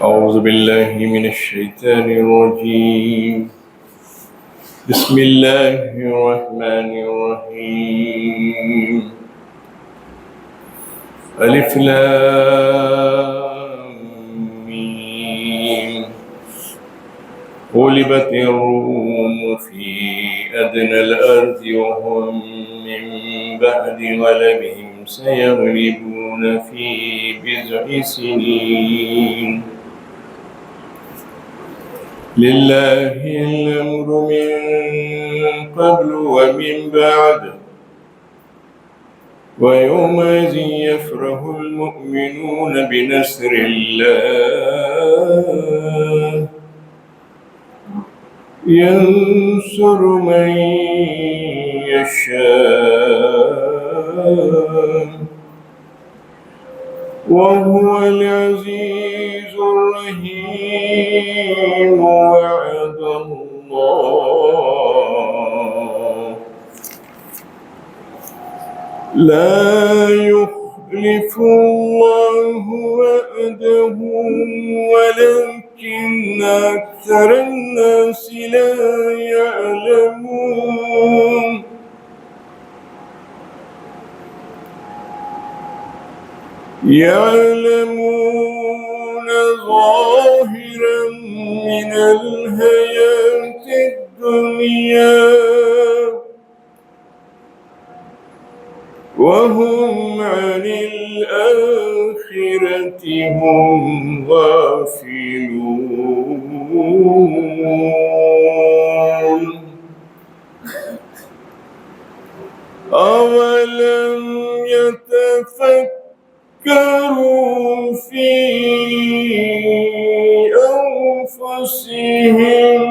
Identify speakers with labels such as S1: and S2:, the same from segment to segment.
S1: أعوذ بالله من الشيطان الرجيم. بسم الله الرحمن الرحيم. ألف لام ميم. غلبت الروم في أدنى الأرض وهم من بعد غلبهم سيغلبون في بضع سنين. لله الأمر من قبل ومن بعد ويومئذ يفرح المؤمنون بنصر الله ينصر من يشاء وهو العزيز الرحيم. وعد الله لا يخلف الله وعده ولكن أكثر الناس لا يعلمون. يعلمون ظاهرا من الحياة الدنيا وهم عن الآخرة هم غافلون. أولم يتفكروا في أنفسهم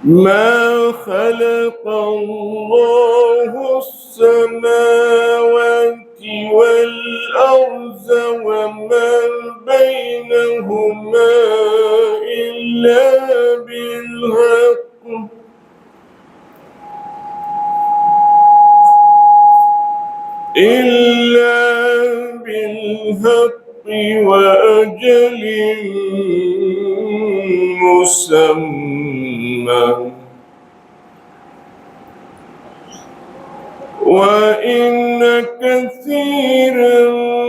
S1: ما خلق الله السماوات والأرض وما بينهما إلا بالحق وأجل مسمى وإن كثيرا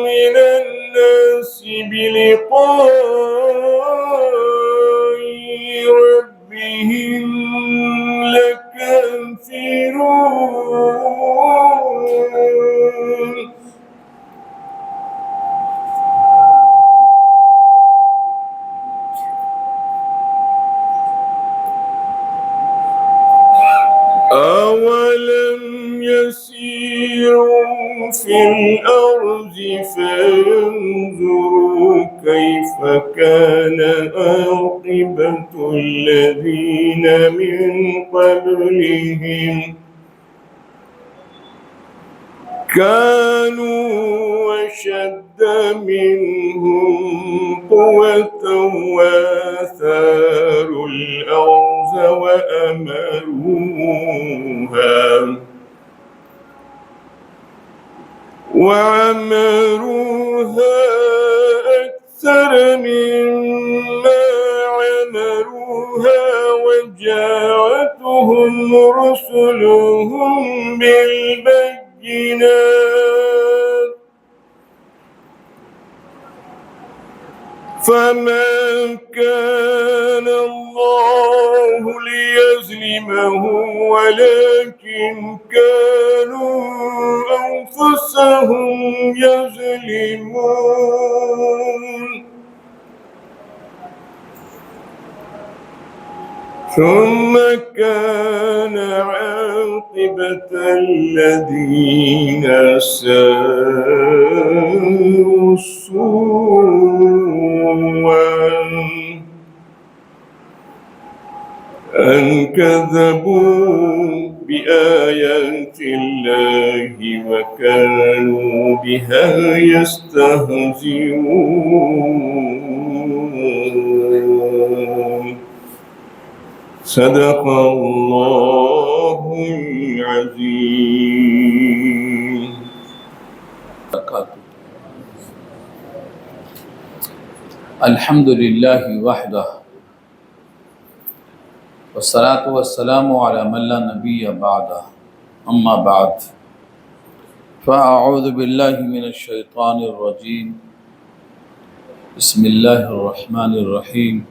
S1: من الناس بلقاء ربهم لكافرون. أولم يسيروا في الأرض فينظروا كيف كان عاقبة الذين من قبلهم كانوا أشد منهم قوة وآثاروا الأرض وعمروها أكثر مما عمروها وجاءتهم رسلهم بالبينات فما كان الله ليظلمهم ولكن كانوا أنفسهم يظلمون. ثم كان عاقبة الذين أساءوا سوءا أن كذبوا بآيات الله وكانوا بها يستهزئون. صدق الله العظيم.
S2: الحمد للہ وحدہ والصلاة والسلام على من لا نبی بعدہ اما بعد فاعوذ باللہ من الشیطان الرجیم بسم اللہ الرحمن الرحیم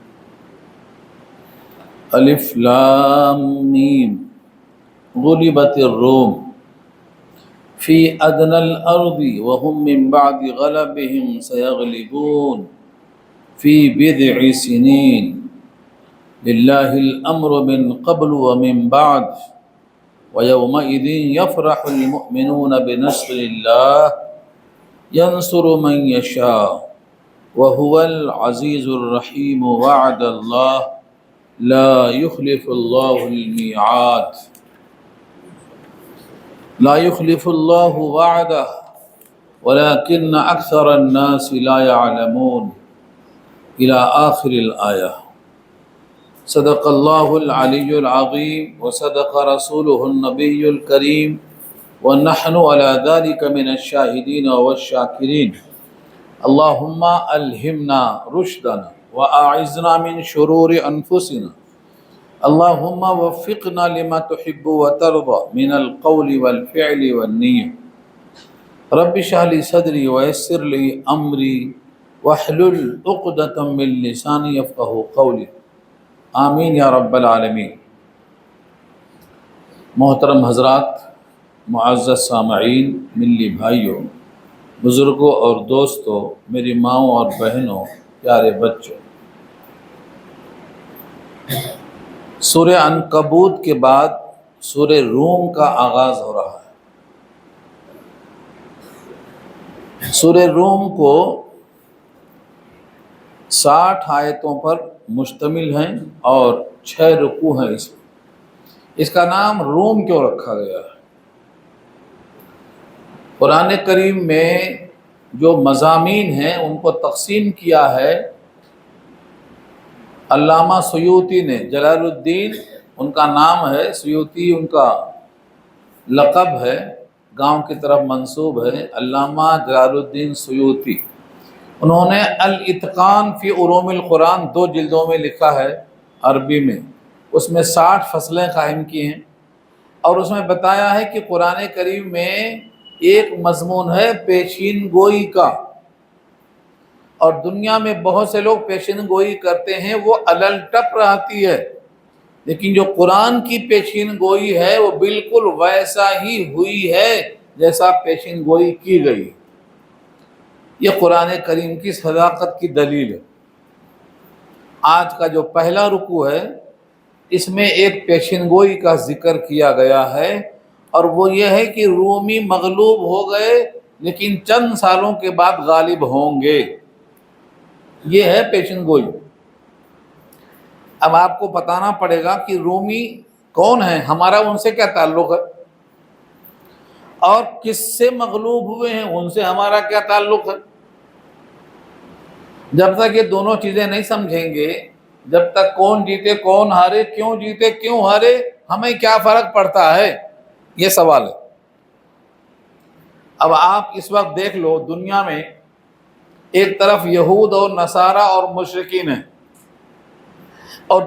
S2: الف لام میم غلبت الروم فی ادنى الارض وهم من بعد غلبهم سيغلبون فی بضع سنین للہ الامر من قبل ومن بعد ويومئذ يفرح المؤمنون بنصر الله ينصر من يشاء وهو العزيز الرحيم وعد الله لا يخلف الله الميعاد لا يخلف الله وعده ولكن أكثر الناس لا يعلمون إلى آخر الآية. صدق الله العلي العظيم وصدق رسوله النبي الكريم ونحن على ذلك من الشاهدين والشاكرين. اللهم ألهمنا رشدنا وأعذنا من شرور أنفسنا. اللهم وفقنا لما تحب وترضى من القول والفعل والنية. رب اشرح لي صدري ويسر لي أمري واحلل عقدة من لساني يفقهوا قولي. آمین یا رب العالمین. محترم حضرات، معزز سامعین، ملی بھائیوں، بزرگوں اور دوستوں، میری ماؤں اور بہنوں، پیارے بچوں، سورہ عنکبوت کے بعد سورہ روم کا آغاز ہو رہا ہے. سورہ روم کو 60 آیتوں پر مشتمل ہیں اور 6 رکوع ہیں. اس کا نام روم کیوں رکھا گیا ہے؟ قرآن کریم میں جو مضامین ہیں ان کو تقسیم کیا ہے علامہ سیوطی نے. جلال الدین ان کا نام ہے، سیوطی ان کا لقب ہے، گاؤں کی طرف منسوب ہے. علامہ جلال الدین سیوطی، انہوں نے الاتقان فی علوم القرآن 2 جلدوں میں لکھا ہے عربی میں. اس میں 60 فصلیں قائم کی ہیں اور اس میں بتایا ہے کہ قرآن کریم میں ایک مضمون ہے پیشین گوئی کا، اور دنیا میں بہت سے لوگ پیشین گوئی کرتے ہیں، وہ علل ٹپ رہتی ہے، لیکن جو قرآن کی پیشین گوئی ہے وہ بالکل ویسا ہی ہوئی ہے جیسا پیشین گوئی کی گئی. یہ قرآن کریم کی صداقت کی دلیل ہے. آج کا جو پہلا رکوع ہے اس میں ایک پیشین گوئی کا ذکر کیا گیا ہے، اور وہ یہ ہے کہ رومی مغلوب ہو گئے لیکن چند سالوں کے بعد غالب ہوں گے. یہ ہے پیشین گوئی. اب آپ کو بتانا پڑے گا کہ رومی کون ہیں، ہمارا ان سے کیا تعلق ہے، اور کس سے مغلوب ہوئے ہیں ان سے ہمارا کیا تعلق ہے. جب تک یہ دونوں چیزیں نہیں سمجھیں گے، جب تک کون جیتے کون ہارے، کیوں جیتے کیوں ہارے، ہمیں کیا فرق پڑتا ہے، یہ سوال ہے. اب آپ اس وقت دیکھ لو دنیا میں ایک طرف یہود اور نصارہ اور مشرکین ہیں، اور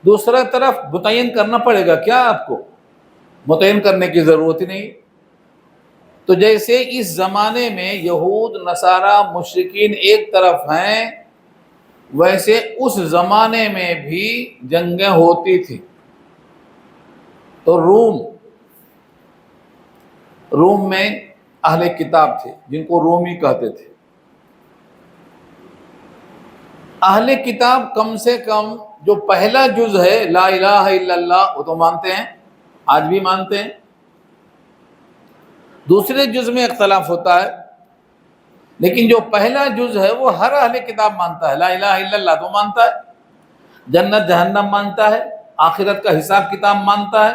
S2: دوسرا طرف متعین کرنا پڑے گا. کیا آپ کو متعین کرنے کی ضرورت ہی نہیں. تو جیسے اس زمانے میں یہود نصارہ مشرکین ایک طرف ہیں، ویسے اس زمانے میں بھی جنگیں ہوتی تھی. تو روم میں اہل کتاب تھے جن کو رومی کہتے تھے. اہل کتاب کم سے کم جو پہلا جز ہے لا الہ الا اللہ وہ تو مانتے ہیں، آج بھی مانتے ہیں. دوسرے جز میں اختلاف ہوتا ہے، لیکن جو پہلا جز ہے وہ ہر اہل کتاب مانتا ہے. لا الہ الا اللہ تو مانتا ہے، جنت جہنم مانتا ہے، آخرت کا حساب کتاب مانتا ہے.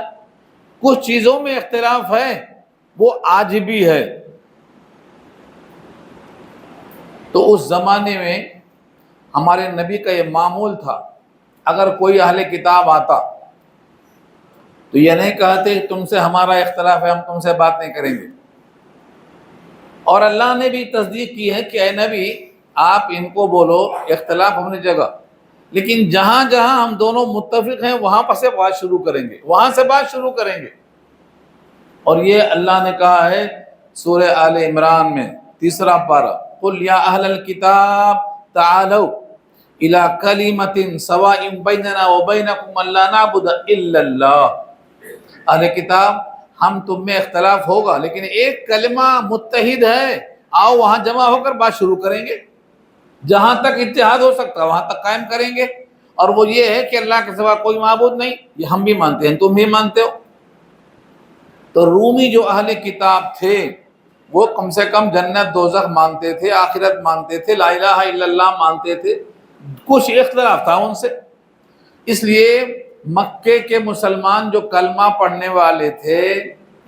S2: کچھ چیزوں میں اختلاف ہے، وہ آج بھی ہے. تو اس زمانے میں ہمارے نبی کا یہ معمول تھا، اگر کوئی اہل کتاب آتا تو یہ نہیں کہتے تم سے ہمارا اختلاف ہے، ہم تم سے بات نہیں کریں گے. اور اللہ نے بھی تصدیق کی ہے کہ اے نبی، آپ ان کو بولو اختلاف اپنی جگہ، لیکن جہاں جہاں ہم دونوں متفق ہیں وہاں پر سے بات شروع کریں گے، وہاں سے بات شروع کریں گے۔ اور یہ اللہ نے کہا ہے سورہ آل عمران میں 3 پارہ، قل یا اہل الکتاب تعالوا الی کلمۃ سواء بیننا وبینکم الا نعبد الا اللہ۔ اہل کتاب، ہم تم میں اختلاف ہوگا لیکن ایک کلمہ متحد ہے، آؤ وہاں جمع ہو کر بات شروع کریں گے، جہاں تک اتحاد ہو سکتا ہے وہاں تک قائم کریں گے۔ اور وہ یہ ہے کہ اللہ کے سوا کوئی معبود نہیں، یہ ہم بھی مانتے ہیں، تم بھی مانتے ہو۔ تو رومی جو اہل کتاب تھے وہ کم سے کم جنت دوزخ مانتے تھے، آخرت مانتے تھے، لا الہ الا اللہ مانتے تھے، کچھ اختلاف تھا ان سے۔ اس لیے مکے کے مسلمان جو کلمہ پڑھنے والے تھے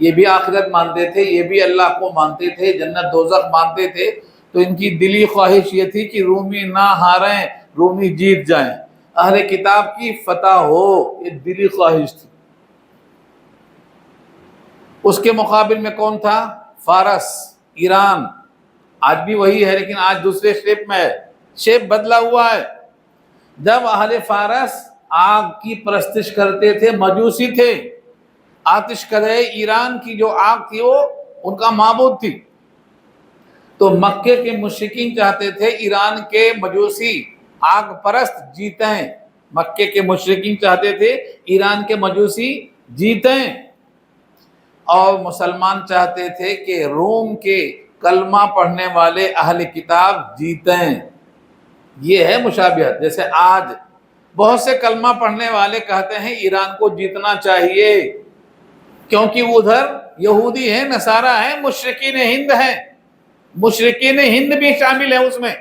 S2: یہ بھی آخرت مانتے تھے، یہ بھی اللہ کو مانتے تھے، جنت دوزخ مانتے تھے، تو ان کی دلی خواہش یہ تھی کہ رومی نہ ہاریں، رومی جیت جائیں، اہل کتاب کی فتح ہو، یہ دلی خواہش تھی۔ اس کے مقابل میں کون تھا؟ فارس، ایران۔ آج بھی وہی ہے لیکن آج دوسرے شیپ میں ہے، شیپ بدلا ہوا ہے۔ جب اہل فارس آگ کی پرستش کرتے تھے، مجوسی تھے، آتش کرے ایران کی جو آگ تھی وہ ان کا معبود تھی، تو مکے کے مشرکین چاہتے تھے ایران کے مجوسی آگ پرست جیتیں، مکے کے مشرکین چاہتے تھے ایران کے مجوسی جیتیں، اور مسلمان چاہتے تھے کہ روم کے کلمہ پڑھنے والے اہل کتاب جیتیں۔ یہ ہے مشابہت۔ جیسے آج بہت سے کلمہ پڑھنے والے کہتے ہیں ایران کو جیتنا چاہیے کیونکہ وہ ادھر یہودی ہیں، نصارہ ہیں، مشرکین ہند ہیں، مشرکین ہند بھی شامل ہیں اس میں۔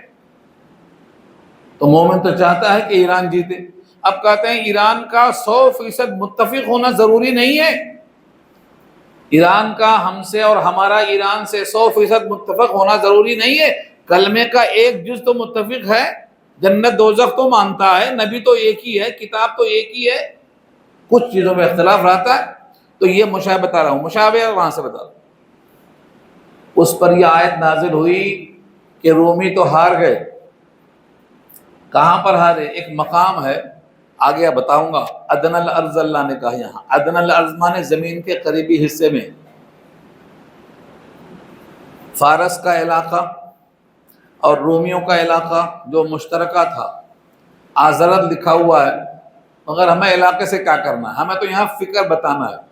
S2: تو مومن تو چاہتا ہے کہ ایران جیتے۔ اب کہتے ہیں ایران کا 100% متفق ہونا ضروری نہیں ہے، ایران کا ہم سے اور ہمارا ایران سے 100% متفق ہونا ضروری نہیں ہے، کلمے کا ایک جز تو متفق ہے، جنت دوزخ تو مانتا ہے، نبی تو ایک ہی ہے، کتاب تو ایک ہی ہے، کچھ چیزوں میں اختلاف رہتا ہے۔ تو یہ مشابہ بتا رہا ہوں، مشابہ وہاں سے بتا رہا ہوں۔ اس پر یہ آیت نازل ہوئی کہ رومی تو ہار گئے۔ کہاں پر ہارے؟ ایک مقام ہے، آگے بتاؤں گا۔ ادنی الارض، اللہ نے کہا یہاں ادنی الارض مانے زمین کے قریبی حصے میں، فارس کا علاقہ اور رومیوں کا علاقہ جو مشترکہ تھا، آزرت لکھا ہوا ہے، مگر ہمیں علاقے سے کیا کرنا ہے، ہمیں تو یہاں فکر بتانا ہے۔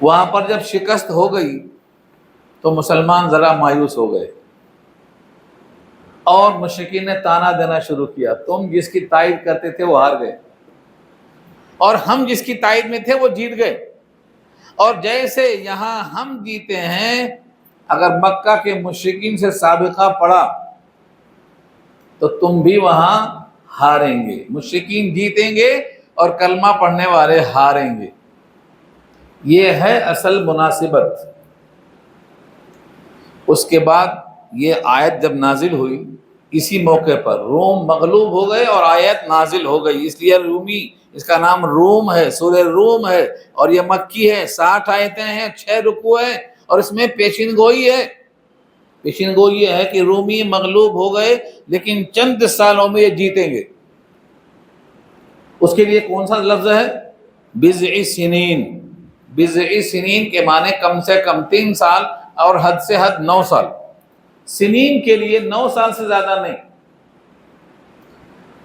S2: وہاں پر جب شکست ہو گئی تو مسلمان ذرا مایوس ہو گئے اور مشرکین نے تانا دینا شروع کیا، تم جس کی تائید کرتے تھے وہ ہار گئے اور ہم جس کی تائید میں تھے وہ جیت گئے، اور جیسے یہاں ہم جیتے ہیں اگر مکہ کے مشرکین سے سابقہ پڑا تو تم بھی وہاں ہاریں گے، مشرکین جیتیں گے اور کلمہ پڑھنے والے ہاریں گے۔ یہ ہے اصل مناسبت۔ اس کے بعد یہ آیت جب نازل ہوئی اسی موقع پر روم مغلوب ہو گئے اور آیت نازل ہو گئی، اس لیے رومی، اس کا نام روم ہے، سورہ روم ہے، اور یہ مکی ہے، 60 آیتیں ہیں، 6 رکوع ہیں، اور اس میں پیشین گوئی ہے۔ پیشین گوئی یہ ہے کہ رومی مغلوب ہو گئے لیکن چند سالوں میں یہ جیتیں گے۔ اس کے لیے کون سا لفظ ہے؟ بضع سنین۔ بضع سنین کے معنی کم سے کم 3 سال اور حد سے حد 9 سال۔ سنین کے لیے 9 سال سے زیادہ نہیں۔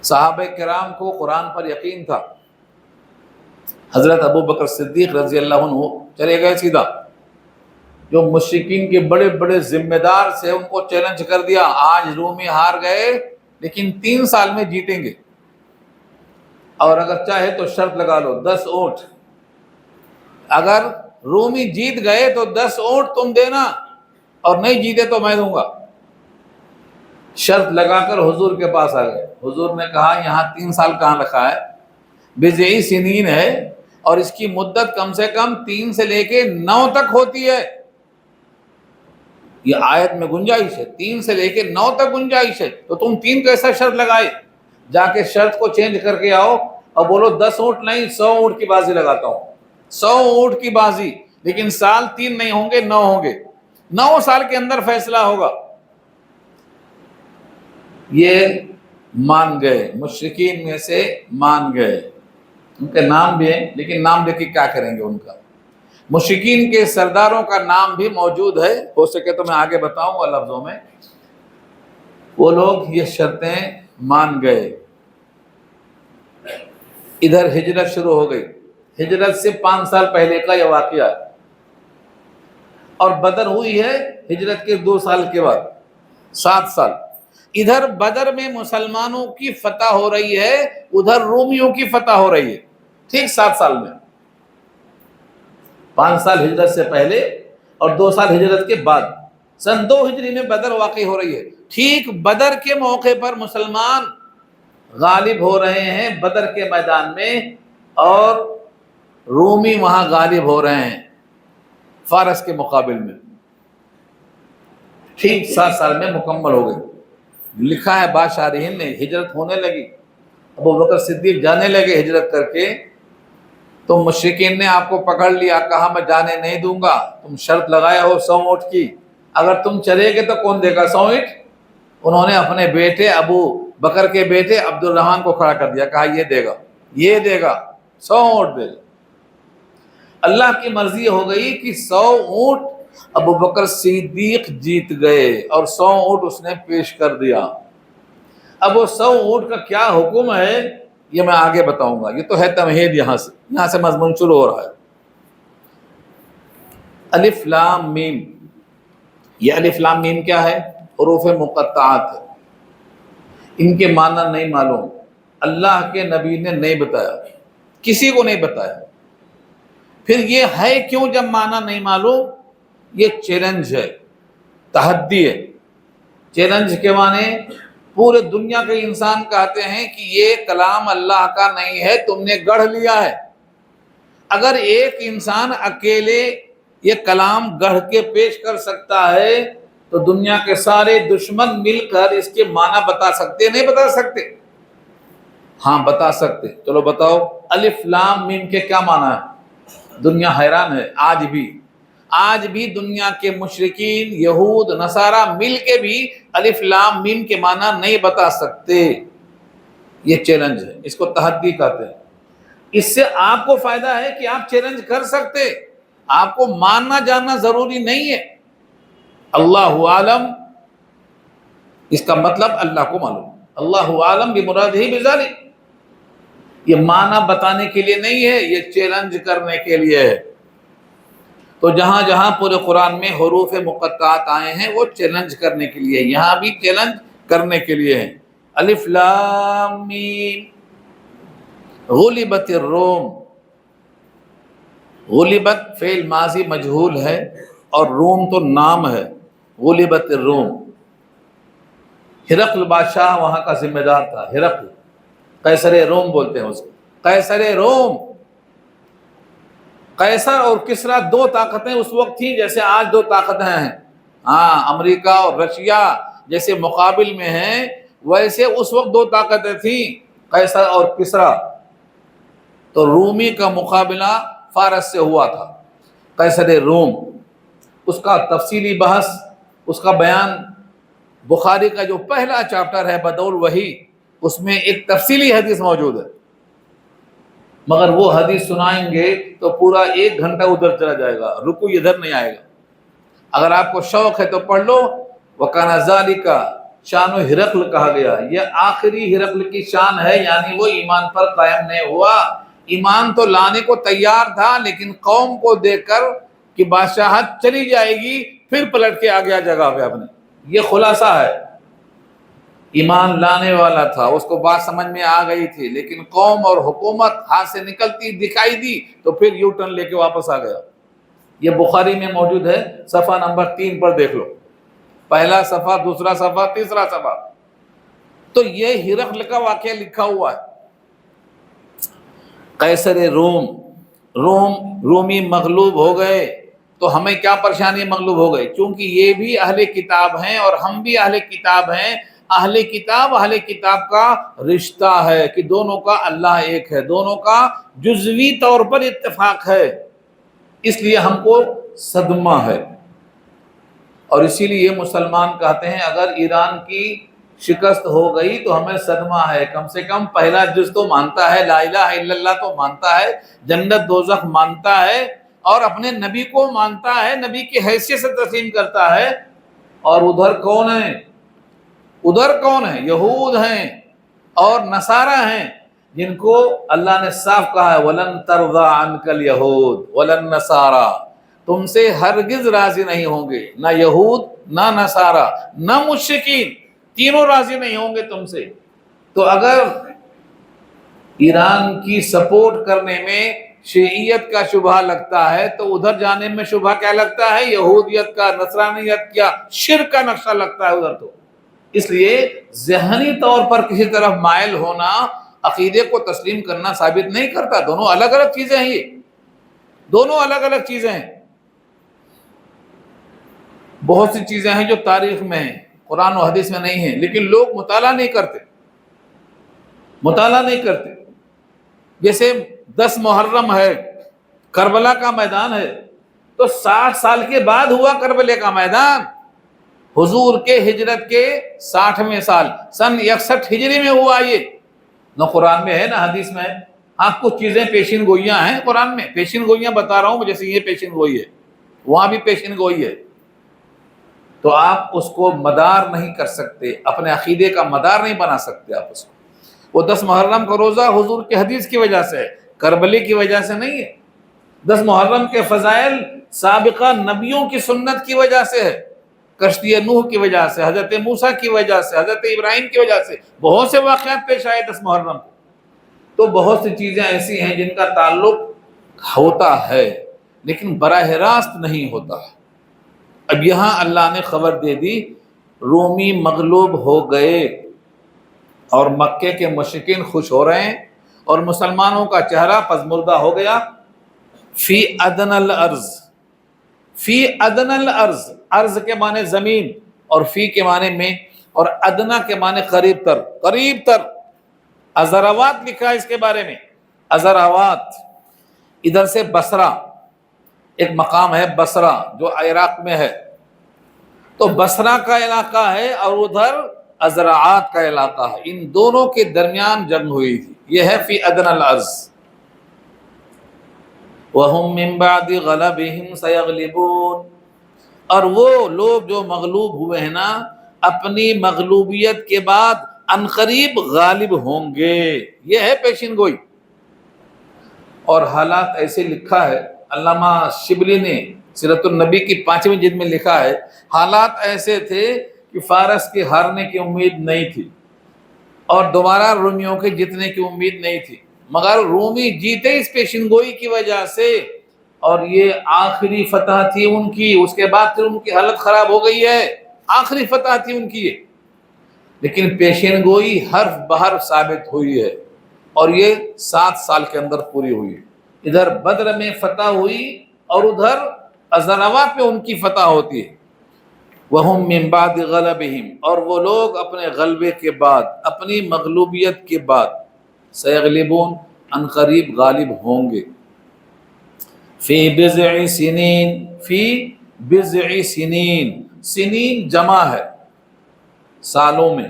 S2: صحابہ کرام کو قرآن پر یقین تھا، حضرت ابو بکر صدیق رضی اللہ عنہ چلے گئے سیدھا، جو مشرکین کے بڑے بڑے ذمہ دار سے ان کو چیلنج کر دیا، آج رومی ہار گئے لیکن 3 سال میں جیتیں گے، اور اگر چاہے تو شرط لگا لو 10 اونٹ، اگر رومی جیت گئے تو 10 اونٹ تم دینا اور نہیں جیتے تو میں دوں گا۔ شرط لگا کر حضور کے پاس آ گئے، حضور نے کہا یہاں 3 سال کہاں رکھا ہے، بضع سنین ہے، اور اس کی مدت کم سے کم 3 سے لے کے 9 تک ہوتی ہے۔ یہ آیت میں گنجائش ہے، 3 سے لے کے 9 تک گنجائش ہے، تو تم 3 کیسا شرط لگائے؟ جا کے شرط کو چینج کر کے آؤ اور بولو 10 اونٹ نہیں 100 اونٹ کی بازی لگاتا ہوں، 100 اونٹ کی بازی، لیکن سال 3 نہیں ہوں گے، 9 ہوں گے، 9 سال کے اندر فیصلہ ہوگا۔ یہ مان گئے، مشرکین میں سے مان گئے. ان کے نام بھی ہیں لیکن نام لے کے کیا کریں گے ان کا. مشرکین کے سرداروں کا نام بھی موجود ہے، ہو سکے تو میں آگے بتاؤں گا لفظوں میں. وہ لوگ یہ شرطیں مان گئے. ادھر ہجرت شروع ہو گئی. ہجرت سے 5 سال پہلے کا یہ واقعہ ہے، اور بدر ہوئی ہے ہجرت کے 2 سال کے بعد، 7 سال. ادھر بدر میں مسلمانوں کی فتح ہو رہی ہے، ادھر رومیوں کی فتح ہو رہی ہے، ٹھیک 7 سال میں. 5 سال ہجرت سے پہلے اور 2 سال ہجرت کے بعد. سن 2 ہجری میں بدر واقع ہو رہی ہے. ٹھیک بدر کے موقع پر مسلمان غالب ہو رہے ہیں بدر کے میدان میں، اور رومی وہاں غالب ہو رہے ہیں فارس کے مقابل میں. ٹھیک 7 سال میں مکمل ہو گئی. لکھا ہے بعض شارحین نے، ہجرت ہونے لگی، ابو بکر صدیق جانے لگے ہجرت کر کے، تو مشرکین نے آپ کو پکڑ لیا، کہا میں جانے نہیں دوں گا. تم شرط لگائے ہو 100 اونٹ کی، اگر تم چلے گے تو کون دے گا 100 اونٹ؟ انہوں نے اپنے بیٹے ابو بکر کے بیٹے عبد الرحمن کو کھڑا کر دیا، کہا یہ دے گا، یہ دے گا، 100 اونٹ دے گا. اللہ کی مرضی ہو گئی کہ 100 اونٹ ابو بکر صدیق جیت گئے، اور 100 اونٹ اس نے پیش کر دیا. اب وہ 100 اونٹ کا کیا حکم ہے یہ میں آگے بتاؤں گا. یہ تو ہے تمہید، یہاں سے مضمون شروع ہو رہا ہے. الف لام میم. یہ الف لام میم کیا ہے؟ حروف مقطعات ہے. ان کے معنی نہیں معلوم، اللہ کے نبی نے نہیں بتایا، کسی کو نہیں بتایا. پھر یہ ہے کیوں جب معنی نہیں معلوم؟ یہ چیلنج ہے، تحدی ہے. چیلنج کے معنی پورے دنیا کے انسان کہتے ہیں کہ یہ کلام اللہ کا نہیں ہے، تم نے گڑھ لیا ہے. اگر ایک انسان اکیلے یہ کلام گڑھ کے پیش کر سکتا ہے تو دنیا کے سارے دشمن مل کر اس کے معنی بتا سکتے؟ نہیں بتا سکتے. ہاں بتا سکتے. چلو بتاؤ الف لام میم کے کیا معنی ہے؟ دنیا حیران ہے. آج بھی دنیا کے مشرکین یہود نصارہ مل کے بھی الف لام میم کے معنی نہیں بتا سکتے. یہ چیلنج ہے، اس کو تحدی کہتے ہیں. اس سے آپ کو فائدہ ہے کہ آپ چیلنج کر سکتے، آپ کو ماننا جاننا ضروری نہیں ہے. اللہ عالم، اس کا مطلب اللہ کو معلوم. اللہ عالم بمرادہ بذلک. یہ معنی بتانے کے لیے نہیں ہے، یہ چیلنج کرنے کے لیے ہے. تو جہاں جہاں پورے قرآن میں حروف مقطعات آئے ہیں وہ چیلنج کرنے کے لیے، یہاں بھی چیلنج کرنے کے لیے ہے. الف لام میم. غلبت الروم. غلبت فعل ماضی مجہول ہے اور روم تو نام ہے. غلبت الروم. ہرقل بادشاہ وہاں کا ذمہ دار تھا. ہرقل، قیصر روم بولتے ہیں اس کو، قیصر روم. قیصر اور کسریٰ 2 طاقتیں اس وقت تھیں جیسے آج 2 طاقتیں ہیں. ہاں امریکہ اور رشیا جیسے مقابل میں ہیں، ویسے اس وقت 2 طاقتیں تھیں، قیصر اور کسریٰ. تو رومی کا مقابلہ فارس سے ہوا تھا، قیصر روم. اس کا تفصیلی بحث، اس کا بیان بخاری کا جو پہلا چیپٹر ہے بدء الوحی، اس میں ایک تفصیلی حدیث موجود ہے. مگر وہ حدیث سنائیں گے تو پورا 1 گھنٹہ ادھر چلا جائے گا، رکو ادھر نہیں آئے گا. اگر آپ کو شوق ہے تو پڑھ لو. وَكَانَ ذَلِكَ شان ہرقل کہا گیا، یہ آخری ہرقل کی شان ہے، یعنی وہ ایمان پر قائم نہیں ہوا. ایمان تو لانے کو تیار تھا لیکن قوم کو دیکھ کر کہ بادشاہت چلی جائے گی پھر پلٹ کے آ گیا جگہ پہ اپنے. یہ خلاصہ ہے. ایمان لانے والا تھا، اس کو بات سمجھ میں آ گئی تھی، لیکن قوم اور حکومت ہاتھ سے نکلتی دکھائی دی تو پھر یو ٹرن لے کے واپس آ گیا. یہ بخاری میں موجود ہے، صفحہ نمبر 3 پر دیکھ لو. پہلا صفحہ، دوسرا صفحہ، تیسرا صفحہ. تو یہ ہرقل کا واقعہ لکھا ہوا ہے. قیصر رومی مغلوب ہو گئے. تو ہمیں کیا پریشانی مغلوب ہو گئی؟ چونکہ یہ بھی اہل کتاب ہیں اور ہم بھی اہل کتاب ہیں. اہل کتاب کا رشتہ ہے کہ دونوں کا اللہ ایک ہے، دونوں کا جزوی طور پر اتفاق ہے، اس لیے ہم کو صدمہ ہے. اور اسی لیے مسلمان کہتے ہیں اگر ایران کی شکست ہو گئی تو ہمیں صدمہ ہے. کم سے کم پہلا جز تو مانتا ہے، لا الہ الا اللہ تو مانتا ہے، جنت دوزخ مانتا ہے، اور اپنے نبی کو مانتا ہے، نبی کی حیثیت سے تسلیم کرتا ہے. اور ادھر کون ہے؟ ادھر کون ہے؟ یہود ہیں اور نصارہ ہیں، جن کو اللہ نے صاف کہا ہے وَلَن تَرْضَىٰ عَنْكَ الْيَهُودُ وَلَا النَّصَارَىٰ، تم سے ہرگز راضی نہیں ہوں گے، نہ یہود نہ نصارہ نہ مشرکین، تینوں راضی نہیں ہوں گے تم سے. تو اگر ایران کی سپورٹ کرنے میں شیعیت کا شبہ لگتا ہے تو ادھر جانے میں شبہ کیا لگتا ہے؟ یہودیت کا، نصرانیت کا، شرک کا نقشہ لگتا ہے ادھر. تو اس لیے ذہنی طور پر کسی طرف مائل ہونا عقیدے کو تسلیم کرنا ثابت نہیں کرتا. دونوں الگ الگ چیزیں ہیں، یہ دونوں الگ الگ چیزیں ہیں. بہت سی چیزیں ہیں جو تاریخ میں ہیں، قرآن و حدیث میں نہیں ہیں، لیکن لوگ مطالعہ نہیں کرتے. جیسے 10 محرم ہے، کربلا کا میدان ہے، تو 60 سال کے بعد ہوا کربلے کا میدان. حضور کے ہجرت کے 60ویں سال، سن 61 ہجری میں ہوا. یہ نہ قرآن میں ہے نہ حدیث میں ہے. ہاں کچھ چیزیں پیشین گوئیاں ہیں قرآن میں، پیشین گوئیاں بتا رہا ہوں، جیسے یہ پیشین گوئی ہے، وہاں بھی پیشین گوئی ہے. تو آپ اس کو مدار نہیں کر سکتے، اپنے عقیدے کا مدار نہیں بنا سکتے آپ اس کو. وہ 10 محرم کا روزہ حضور کے حدیث کی وجہ سے ہے، کربلے کی وجہ سے نہیں ہے. 10 محرم کے فضائل سابقہ نبیوں کی سنت کی وجہ سے ہے، کشتی نوح کی وجہ سے، حضرت موسیٰ کی وجہ سے، حضرت ابراہیم کی وجہ سے بہت سے واقعات پیش آئے 10 محرم کو. تو بہت سی چیزیں ایسی ہیں جن کا تعلق ہوتا ہے لیکن براہ راست نہیں ہوتا. اب یہاں اللہ نے خبر دے دی رومی مغلوب ہو گئے اور مکے کے مشرکین خوش ہو رہے ہیں اور مسلمانوں کا چہرہ پزمردہ ہو گیا. فی ادنی الارض، فی ادنی الارض، ارض کے معنی زمین اور فی کے معنی میں، اور ادنا کے معنی قریب تر، قریب تر. ازراوات لکھا ہے اس کے بارے میں، ازراوات. ادھر سے بصرہ، ایک مقام ہے بصرہ جو عراق میں ہے، تو بصرہ کا علاقہ ہے اور ادھر ازراعات کا علاقہ ہے. ان دونوں کے درمیان جنگ ہوئی تھی. یہ ہے فی ادنی الارض. وَهُمْ مِنْ بَعْدِ غَلَبِهِمْ سَيَغْلِبُونَ، اور وہ لوگ جو مغلوب ہوئے ہیں نا، اپنی مغلوبیت کے بعد عنقریب غالب ہوں گے. یہ ہے پیشین گوئی. اور حالات ایسے لکھا ہے، علامہ شبلی نے سیرت النبی کی 5ویں جلد میں لکھا ہے، حالات ایسے تھے کہ فارس کے ہارنے کی امید نہیں تھی اور دوبارہ رومیوں کے جیتنے کی امید نہیں تھی، مگر رومی جیتے اس پیشین گوئی کی وجہ سے، اور یہ آخری فتح تھی ان کی. اس کے بعد پھر ان کی حالت خراب ہو گئی ہے، آخری فتح تھی ان کی یہ. لیکن پیشین گوئی حرف بحرف ثابت ہوئی ہے اور یہ 7 سال کے اندر پوری ہوئی. ادھر بدر میں فتح ہوئی اور ادھر ازراوات میں ان کی فتح ہوتی ہے. وَهُمْ مِنْ بَعْدِ غَلَبِهِمْ، اور وہ لوگ اپنے غلبے کے بعد، اپنی مغلوبیت کے بعد، سَيَغْلِبُونَ، عنقریب غالب ہوں گے. فی بضع سنین، فی بضع سنین، سنین جمع ہے سالوں میں،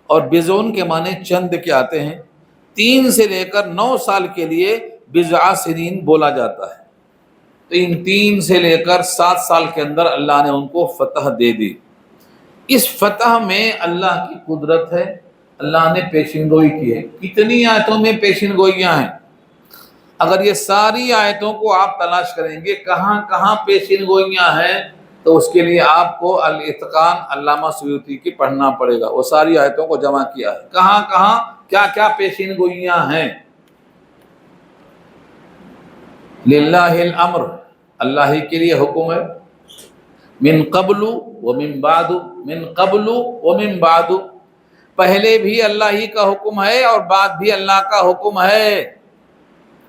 S2: اور بضعن کے معنی چند کے آتے ہیں. 3 سے لے کر 9 سال کے لیے بضع سنین بولا جاتا ہے. تو ان 3 سے لے کر 7 سال کے اندر اللہ نے ان کو فتح دے دی. اس فتح میں اللہ کی قدرت ہے، اللہ نے پیشین گوئی کی ہے. کتنی آیتوں میں پیشین گوئیاں ہیں؟ اگر یہ ساری آیتوں کو آپ تلاش کریں گے کہاں کہاں پیشین گوئیاں ہیں، تو اس کے لیے آپ کو الاتقان علامہ سیوطی کی پڑھنا پڑے گا. وہ ساری آیتوں کو جمع کیا ہے، کہاں کہاں کیا کیا پیشین گوئیاں ہیں. للہ الامر، اللہ ہی کے لیے حکم ہے. من قبل ومن بعد، من قبل ومن بعد، پہلے بھی اللہ ہی کا حکم ہے اور بعد بھی اللہ کا حکم ہے.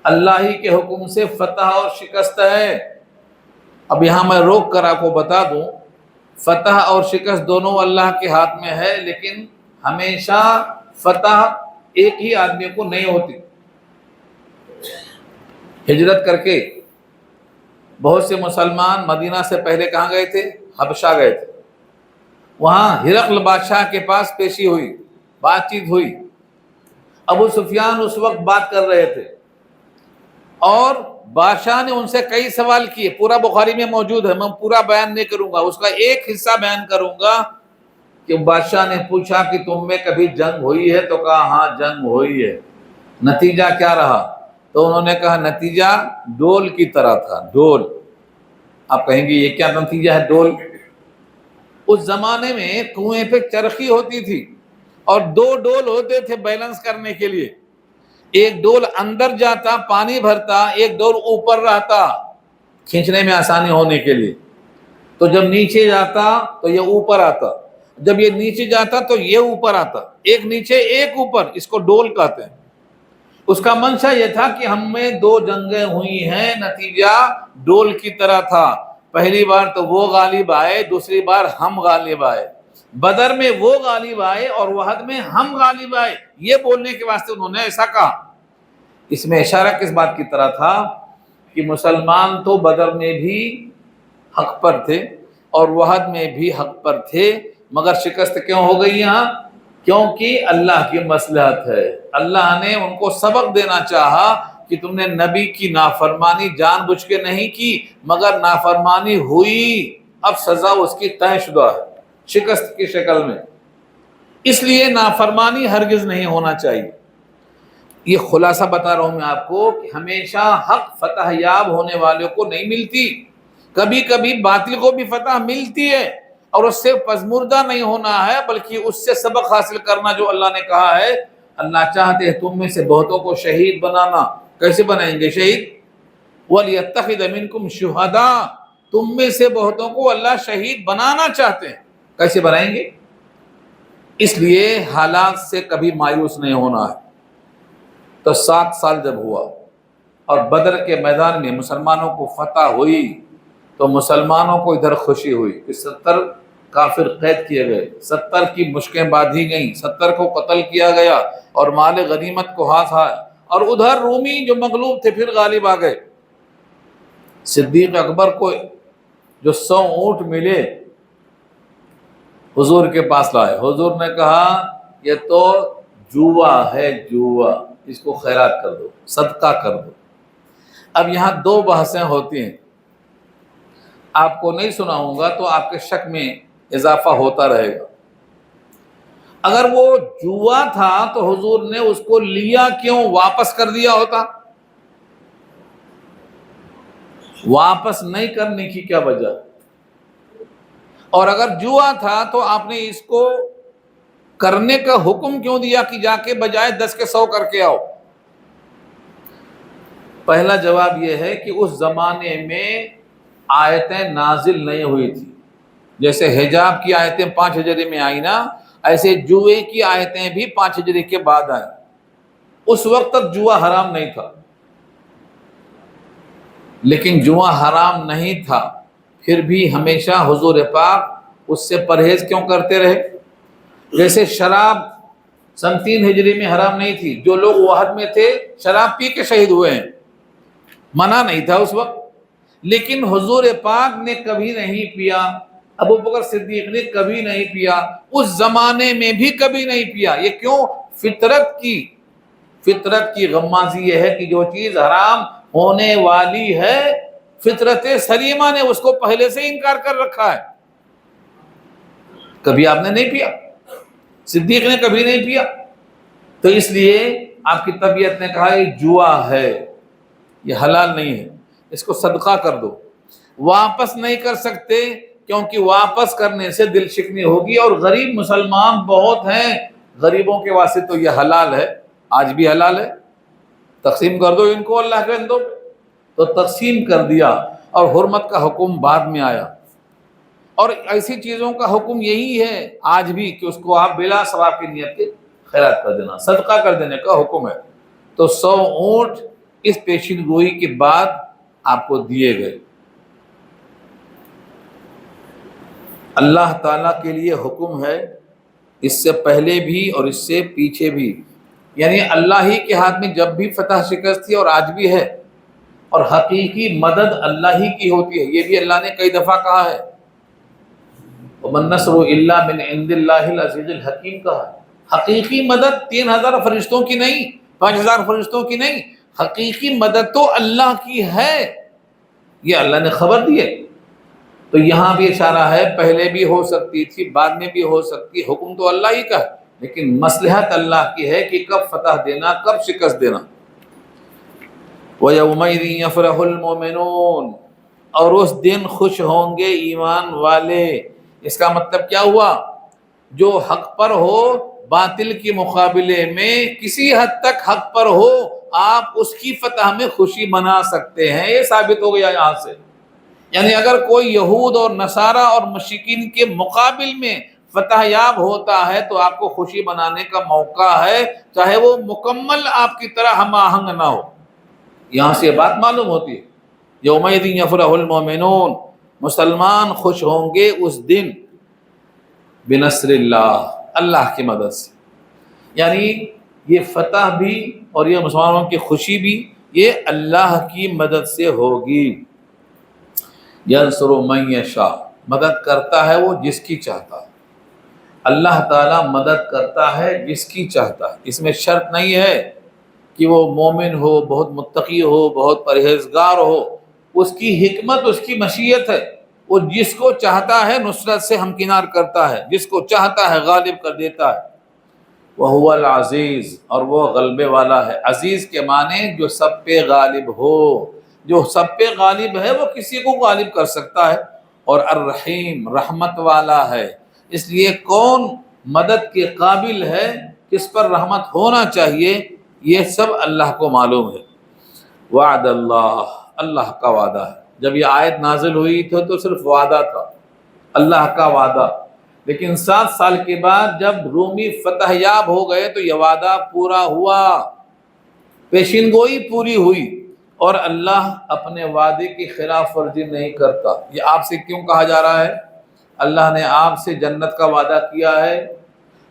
S2: اللہ ہی کے حکم سے فتح اور شکست ہے. اب یہاں میں روک کر آپ کو بتا دوں، فتح اور شکست دونوں اللہ کے ہاتھ میں ہے، لیکن ہمیشہ فتح ایک ہی آدمی کو نہیں ہوتی. ہجرت کر کے بہت سے مسلمان مدینہ سے پہلے کہاں گئے تھے؟ حبشہ گئے تھے. وہاں ہرقل بادشاہ کے پاس پیشی ہوئی، بات چیت ہوئی۔ ابو سفیان اس وقت بات کر رہے تھے اور بادشاہ نے ان سے کئی سوال کیے، پورا بخاری میں موجود ہے، میں پورا بیان نہیں کروں گا، اس کا ایک حصہ بیان کروں گا کہ بادشاہ نے پوچھا کہ تم میں کبھی جنگ ہوئی ہے؟ تو کہا ہاں جنگ ہوئی ہے۔ نتیجہ کیا رہا؟ تو انہوں نے کہا نتیجہ ڈول کی طرح تھا، ڈول۔ آپ کہیں گے یہ کیا نتیجہ ہے ڈول؟ اس زمانے میں کنویں پہ چرخی ہوتی تھی اور دو ڈول ہوتے تھے بیلنس کرنے کے لیے، ایک ڈول اندر جاتا پانی بھرتا، ایک ڈول اوپر رہتا کھینچنے میں آسانی ہونے کے لیے۔ تو جب نیچے جاتا تو یہ اوپر آتا، جب یہ نیچے جاتا تو یہ اوپر آتا، ایک نیچے ایک اوپر، اس کو ڈول کہتے ہیں۔ اس کا منشا یہ تھا کہ ہم میں دو جنگیں ہوئی ہیں، نتیجہ ڈول کی طرح تھا، پہلی بار تو وہ غالب آئے، دوسری بار ہم غالب آئے، بدر میں وہ غالب آئے اور وحد میں ہم غالب آئے، یہ بولنے کے واسطے انہوں نے ایسا کہا۔ اس میں اشارہ کس بات کی طرح تھا کہ مسلمان تو بدر میں بھی حق پر تھے اور وحد میں بھی حق پر تھے، مگر شکست کیوں ہو گئی یہاں؟ کیونکہ اللہ کی مصلحت ہے۔ اللہ نے ان کو سبق دینا چاہا کہ تم نے نبی کی نافرمانی جان بوجھ کے نہیں کی، مگر نافرمانی ہوئی، اب سزا اس کی طے شدہ ہے شکست کی شکل میں، اس لیے نافرمانی ہرگز نہیں ہونا چاہیے۔ یہ خلاصہ بتا رہا ہوں میں آپ کو کہ ہمیشہ حق فتح یاب ہونے والوں کو نہیں ملتی، کبھی کبھی باطل کو بھی فتح ملتی ہے، اور اس سے پزمردہ نہیں ہونا ہے بلکہ اس سے سبق حاصل کرنا جو اللہ نے کہا ہے۔ اللہ چاہتے ہیں تم میں سے بہتوں کو شہید بنانا، کیسے بنائیں گے شہید؟ وَلْيَتَّخِذَ مِنْكُمْ شُهَدَاءَ، تم میں سے بہتوں کو اللہ شہید بنانا چاہتے ہیں، کیسے بنائیں گے؟ اس لیے حالات سے کبھی مایوس نہیں ہونا ہے۔ تو 7 سال جب ہوا اور بدر کے میدان میں مسلمانوں کو فتح ہوئی تو مسلمانوں کو ادھر خوشی ہوئی کہ 70 کافر قید کیے گئے، 70 کی مشکیں باندھی گئیں، 70 کو قتل کیا گیا اور مال غنیمت کو ہاتھ آیا، اور ادھر رومی جو مغلوب تھے پھر غالب آ گئے۔ صدیق اکبر کو جو 100 اونٹ ملے حضور کے پاس لائے، حضور نے کہا یہ تو جوا ہے، جوا، اس کو خیرات کر دو، صدقہ کر دو۔ اب یہاں 2 بحثیں ہوتی ہیں، آپ کو نہیں سناؤں گا تو آپ کے شک میں اضافہ ہوتا رہے گا۔ اگر وہ جوا تھا تو حضور نے اس کو لیا کیوں؟ واپس کر دیا ہوتا۔ واپس نہیں کرنے کی کیا وجہ؟ اور اگر جوا تھا تو آپ نے اس کو کرنے کا حکم کیوں دیا کہ جا کے بجائے 10 کے 100 کر کے آؤ؟ پہلا جواب یہ ہے کہ اس زمانے میں آیتیں نازل نہیں ہوئی تھی، جیسے حجاب کی آیتیں 5 ہجری میں آئی نا، ایسے جوئے کی آیتیں بھی 5 ہجری کے بعد آئیں۔ اس وقت تک جوا حرام نہیں تھا، لیکن جوا حرام نہیں تھا پھر بھی ہمیشہ حضور پاک اس سے پرہیز کیوں کرتے رہے؟ جیسے شراب 3 ہجری میں حرام نہیں تھی، جو لوگ وحد میں تھے شراب پی کے شہید ہوئے ہیں، منع نہیں تھا اس وقت، لیکن حضور پاک نے کبھی نہیں پیا، ابو بکر صدیق نے کبھی نہیں پیا، اس زمانے میں بھی کبھی نہیں پیا۔ یہ کیوں؟ فطرت کی غمازی یہ ہے کہ جو چیز حرام ہونے والی ہے فطرت سلیمہ نے اس کو پہلے سے انکار کر رکھا ہے۔ کبھی آپ نے نہیں پیا، صدیق نے کبھی نہیں پیا، تو اس لیے آپ کی طبیعت نے کہا یہ جوا ہے، یہ حلال نہیں ہے، اس کو صدقہ کر دو۔ واپس نہیں کر سکتے کیونکہ واپس کرنے سے دل شکنی ہوگی، اور غریب مسلمان بہت ہیں، غریبوں کے واسطے تو یہ حلال ہے، آج بھی حلال ہے، تقسیم کر دو ان کو اللہ کے بندوں، تو تقسیم کر دیا، اور حرمت کا حکم بعد میں آیا۔ اور ایسی چیزوں کا حکم یہی ہے آج بھی کہ اس کو آپ بلا ثواب کی نیت کے خیرات کر دینا، صدقہ کر دینے کا حکم ہے۔ تو 100 اونٹ اس پیشین گوئی کے بعد آپ کو دیے گئے۔ اللہ تعالیٰ کے لیے حکم ہے، اس سے پہلے بھی اور اس سے پیچھے بھی، یعنی اللہ ہی کے ہاتھ میں جب بھی فتح شکست تھی اور آج بھی ہے، اور حقیقی مدد اللہ ہی کی ہوتی ہے، یہ بھی اللہ نے کئی دفعہ کہا ہے۔ وَمَن نَّصْرُ إِلَّا مِنْ عِندِ اللَّهِ الْعَزِيزِ الْحَكِيمِ کہا ہے۔ حقیقی مدد 3000 فرشتوں کی نہیں، 5000 فرشتوں کی نہیں، حقیقی مدد تو اللہ کی ہے، یہ اللہ نے خبر دی ہے۔ تو یہاں بھی اشارہ ہے، پہلے بھی ہو سکتی تھی، بعد میں بھی ہو سکتی، حکم تو اللہ ہی کا ہے، لیکن مصلحت اللہ کی ہے کہ کب فتح دینا، کب شکست دینا۔ وَيَوْمَئِذٍ يَفْرَحُ الْمُؤْمِنُونَ، اور اس دن خوش ہوں گے ایمان والے۔ اس کا مطلب کیا ہوا؟ جو حق پر ہو، باطل کے مقابلے میں کسی حد تک حق پر ہو، آپ اس کی فتح میں خوشی منا سکتے ہیں، یہ ثابت ہو گیا یہاں سے۔ یعنی اگر کوئی یہود اور نصارہ اور مشرکین کے مقابل میں فتح یاب ہوتا ہے تو آپ کو خوشی منانے کا موقع ہے، چاہے وہ مکمل آپ کی طرح ہم آہنگ نہ ہو۔ یہاں سے یہ بات معلوم ہوتی ہے، یومئذ یفرح المؤمنون، مسلمان خوش ہوں گے اس دن بنصر اللہ، اللہ کی مدد سے۔ یعنی یہ فتح بھی اور یہ مسلمانوں کی خوشی بھی یہ اللہ کی مدد سے ہوگی۔ ینصر من یشاء، مدد کرتا ہے وہ جس کی چاہتا ہے، اللہ تعالیٰ مدد کرتا ہے جس کی چاہتا ہے۔ اس میں شرط نہیں ہے کہ وہ مومن ہو، بہت متقی ہو، بہت پرہیزگار ہو، اس کی حکمت، اس کی مشیت ہے، وہ جس کو چاہتا ہے نصرت سے ہمکنار کرتا ہے، جس کو چاہتا ہے غالب کر دیتا ہے۔ وَهُوَ الْعَزِيزُ، اور وہ غلبے والا ہے۔ عزیز کے معنی جو سب پہ غالب ہو، جو سب پہ غالب ہے وہ کسی کو غالب کر سکتا ہے۔ اور الرحیم، رحمت والا ہے۔ اس لیے کون مدد کے قابل ہے، کس پر رحمت ہونا چاہیے، یہ سب اللہ کو معلوم ہے۔ وعد اللہ، اللہ کا وعدہ ہے۔ جب یہ آیت نازل ہوئی تھی تو صرف وعدہ تھا، اللہ کا وعدہ، لیکن 7 سال کے بعد جب رومی فتح یاب ہو گئے تو یہ وعدہ پورا ہوا، پیشین گوئی پوری ہوئی، اور اللہ اپنے وعدے کی خلاف ورزی نہیں کرتا۔ یہ آپ سے کیوں کہا جا رہا ہے؟ اللہ نے آپ سے جنت کا وعدہ کیا ہے،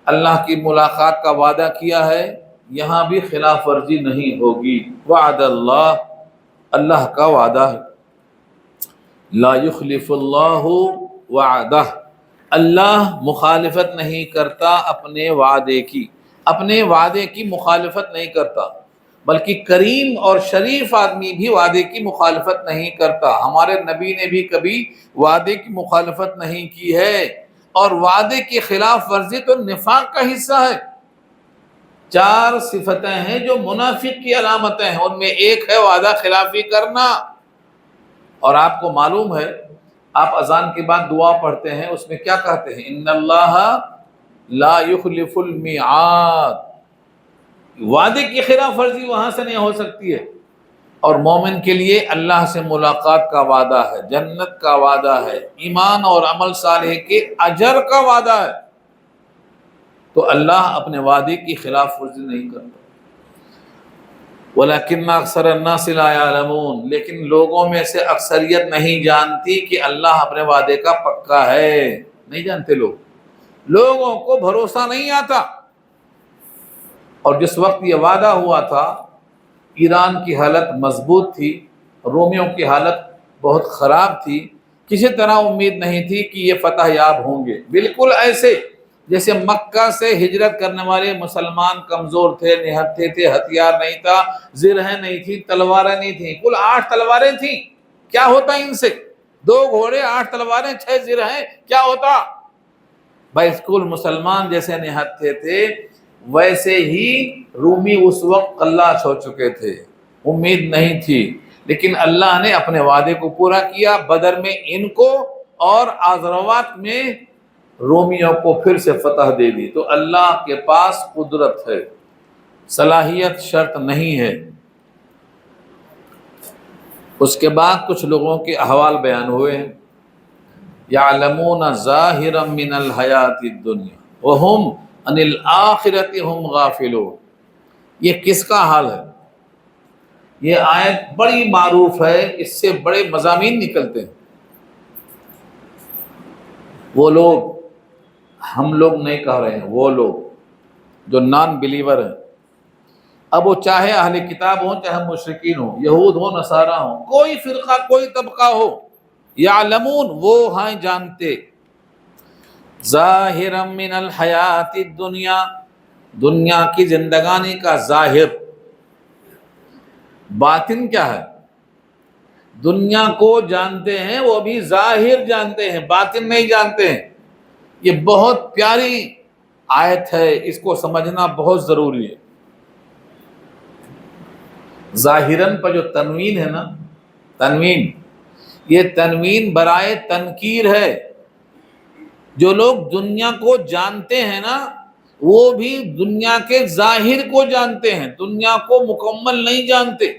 S2: اللہ کی ملاقات کا وعدہ کیا ہے، یہاں بھی خلاف ورزی نہیں ہوگی۔ وعد اللہ، اللہ کا وعدہ ہے۔ لا یخلف اللہ وعدہ، اللہ مخالفت نہیں کرتا اپنے وعدے کی، اپنے وعدے کی مخالفت نہیں کرتا، بلکہ کریم اور شریف آدمی بھی وعدے کی مخالفت نہیں کرتا۔ ہمارے نبی نے بھی کبھی وعدے کی مخالفت نہیں کی ہے، اور وعدے کی خلاف ورزی تو نفاق کا حصہ ہے۔ 4 صفتیں ہیں جو منافق کی علامتیں ہیں، ان میں ایک ہے وعدہ خلافی کرنا۔ اور آپ کو معلوم ہے، آپ اذان کے بعد دعا پڑھتے ہیں، اس میں کیا کہتے ہیں؟ ان اللہ لا یخلف المیعاد، وعدے کی خلاف ورزی وہاں سے نہیں ہو سکتی ہے۔ اور مومن کے لیے اللہ سے ملاقات کا وعدہ ہے، جنت کا وعدہ ہے، ایمان اور عمل صالح کے اجر کا وعدہ ہے، تو اللہ اپنے وعدے کی خلاف ورزی نہیں کرتا۔ وَلَكِنَّ أَكْثَرَ النَّاسِ لَا يَعْلَمُونَ، لیکن لوگوں میں سے اکثریت نہیں جانتی کہ اللہ اپنے وعدے کا پکا ہے، نہیں جانتے لوگوں کو بھروسہ نہیں آتا۔ اور جس وقت یہ وعدہ ہوا تھا، ایران کی حالت مضبوط تھی، رومیوں کی حالت بہت خراب تھی، کسی طرح امید نہیں تھی کہ یہ فتح یاب ہوں گے۔ بالکل ایسے جیسے مکہ سے ہجرت کرنے والے مسلمان کمزور تھے، نہتے تھے، ہتھیار نہیں تھا، زرہیں نہیں تھی، تلواریں نہیں تھیں، کل 8 تلواریں تھیں، کیا ہوتا ان سے؟ 2 گھوڑے، 8 تلواریں، 6 زرہیں، کیا ہوتا؟ بالکل مسلمان جیسے نہتے تھے ویسے ہی رومی اس وقت قلاش ہو چکے تھے، امید نہیں تھی، لیکن اللہ نے اپنے وعدے کو پورا کیا۔ بدر میں ان کو اور آزروات میں رومیوں کو پھر سے فتح دے دی۔ تو اللہ کے پاس قدرت ہے، صلاحیت شرط نہیں ہے۔ اس کے بعد کچھ لوگوں کے احوال بیان ہوئے ہیں۔ یعلمون ظاہرا من الحیات الدنیا وہم عن الآخرۃ ہم غافلون، یہ کس کا حال ہے؟ یہ آیت بڑی معروف ہے، اس سے بڑے مضامین نکلتے ہیں۔ وہ لوگ، ہم لوگ نہیں کہہ رہے ہیں، وہ لوگ جو نان بلیور ہیں، اب وہ چاہے اہل کتاب ہوں، چاہے مشرکین ہوں، یہود ہوں، نصارہ ہوں، کوئی فرقہ، کوئی طبقہ ہو، یعلمون، وہ ہیں جانتے، ظاہرا من الحیات الدنیا، دنیا کی زندگانی کا ظاہر۔ باطن کیا ہے؟ دنیا کو جانتے ہیں وہ بھی ظاہر جانتے ہیں، باطن نہیں جانتے ہیں۔ یہ بہت پیاری آیت ہے، اس کو سمجھنا بہت ضروری ہے۔ ظاہراً پر جو تنوین ہے نا، تنوین، یہ تنوین برائے تنکیر ہے۔ جو لوگ دنیا کو جانتے ہیں نا، وہ بھی دنیا کے ظاہر کو جانتے ہیں، دنیا کو مکمل نہیں جانتے،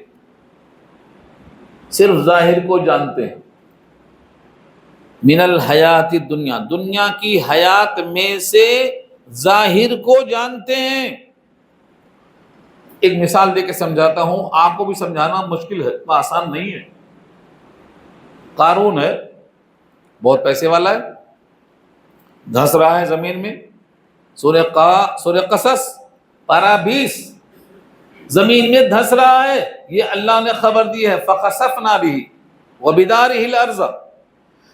S2: صرف ظاہر کو جانتے ہیں۔ من الحیات الدنیا، دنیا کی حیات میں سے ظاہر کو جانتے ہیں۔ ایک مثال دے کے سمجھاتا ہوں، آپ کو بھی سمجھانا مشکل ہے، اتنا آسان نہیں ہے۔ قارون ہے، بہت پیسے والا ہے، دھس رہا ہے زمین میں۔ سورہ قصص پارہ 20، زمین میں دھس رہا ہے، یہ اللہ نے خبر دی ہے۔ فَخَسَفْنَا بِهِ وَبِدَارِهِ الْأَرْضَ،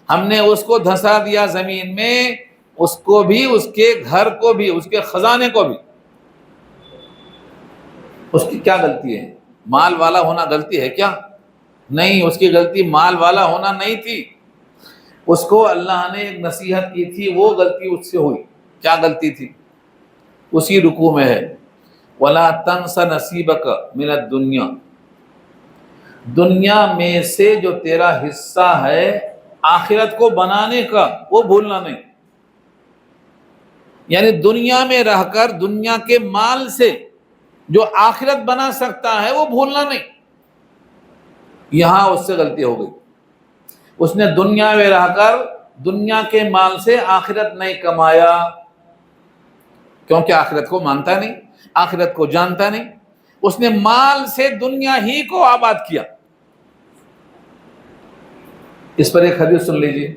S2: ہم نے اس کو دھسا دیا زمین میں، اس کو بھی، اس کے گھر کو بھی، اس کے خزانے کو بھی۔ اس کی کیا غلطی ہے؟ مال والا ہونا غلطی ہے کیا؟ نہیں، اس کی غلطی مال والا ہونا نہیں تھی، اس کو اللہ نے ایک نصیحت کی تھی، وہ غلطی اس سے ہوئی۔ کیا غلطی تھی؟ اسی رکوع میں ہے، وَلَا تَنْسَ نَصِيبَكَ مِنَ الدُّنْيَا، دنیا میں سے جو تیرا حصہ ہے آخرت کو بنانے کا، وہ بھولنا نہیں۔ یعنی دنیا میں رہ کر دنیا کے مال سے جو آخرت بنا سکتا ہے وہ بھولنا نہیں۔ یہاں اس سے غلطی ہو گئی، اس نے دنیا میں رہ کر دنیا کے مال سے آخرت نہیں کمایا، کیونکہ آخرت کو مانتا نہیں، آخرت کو جانتا نہیں، اس نے مال سے دنیا ہی کو آباد کیا۔ اس پر ایک حدیث سن لیجیے،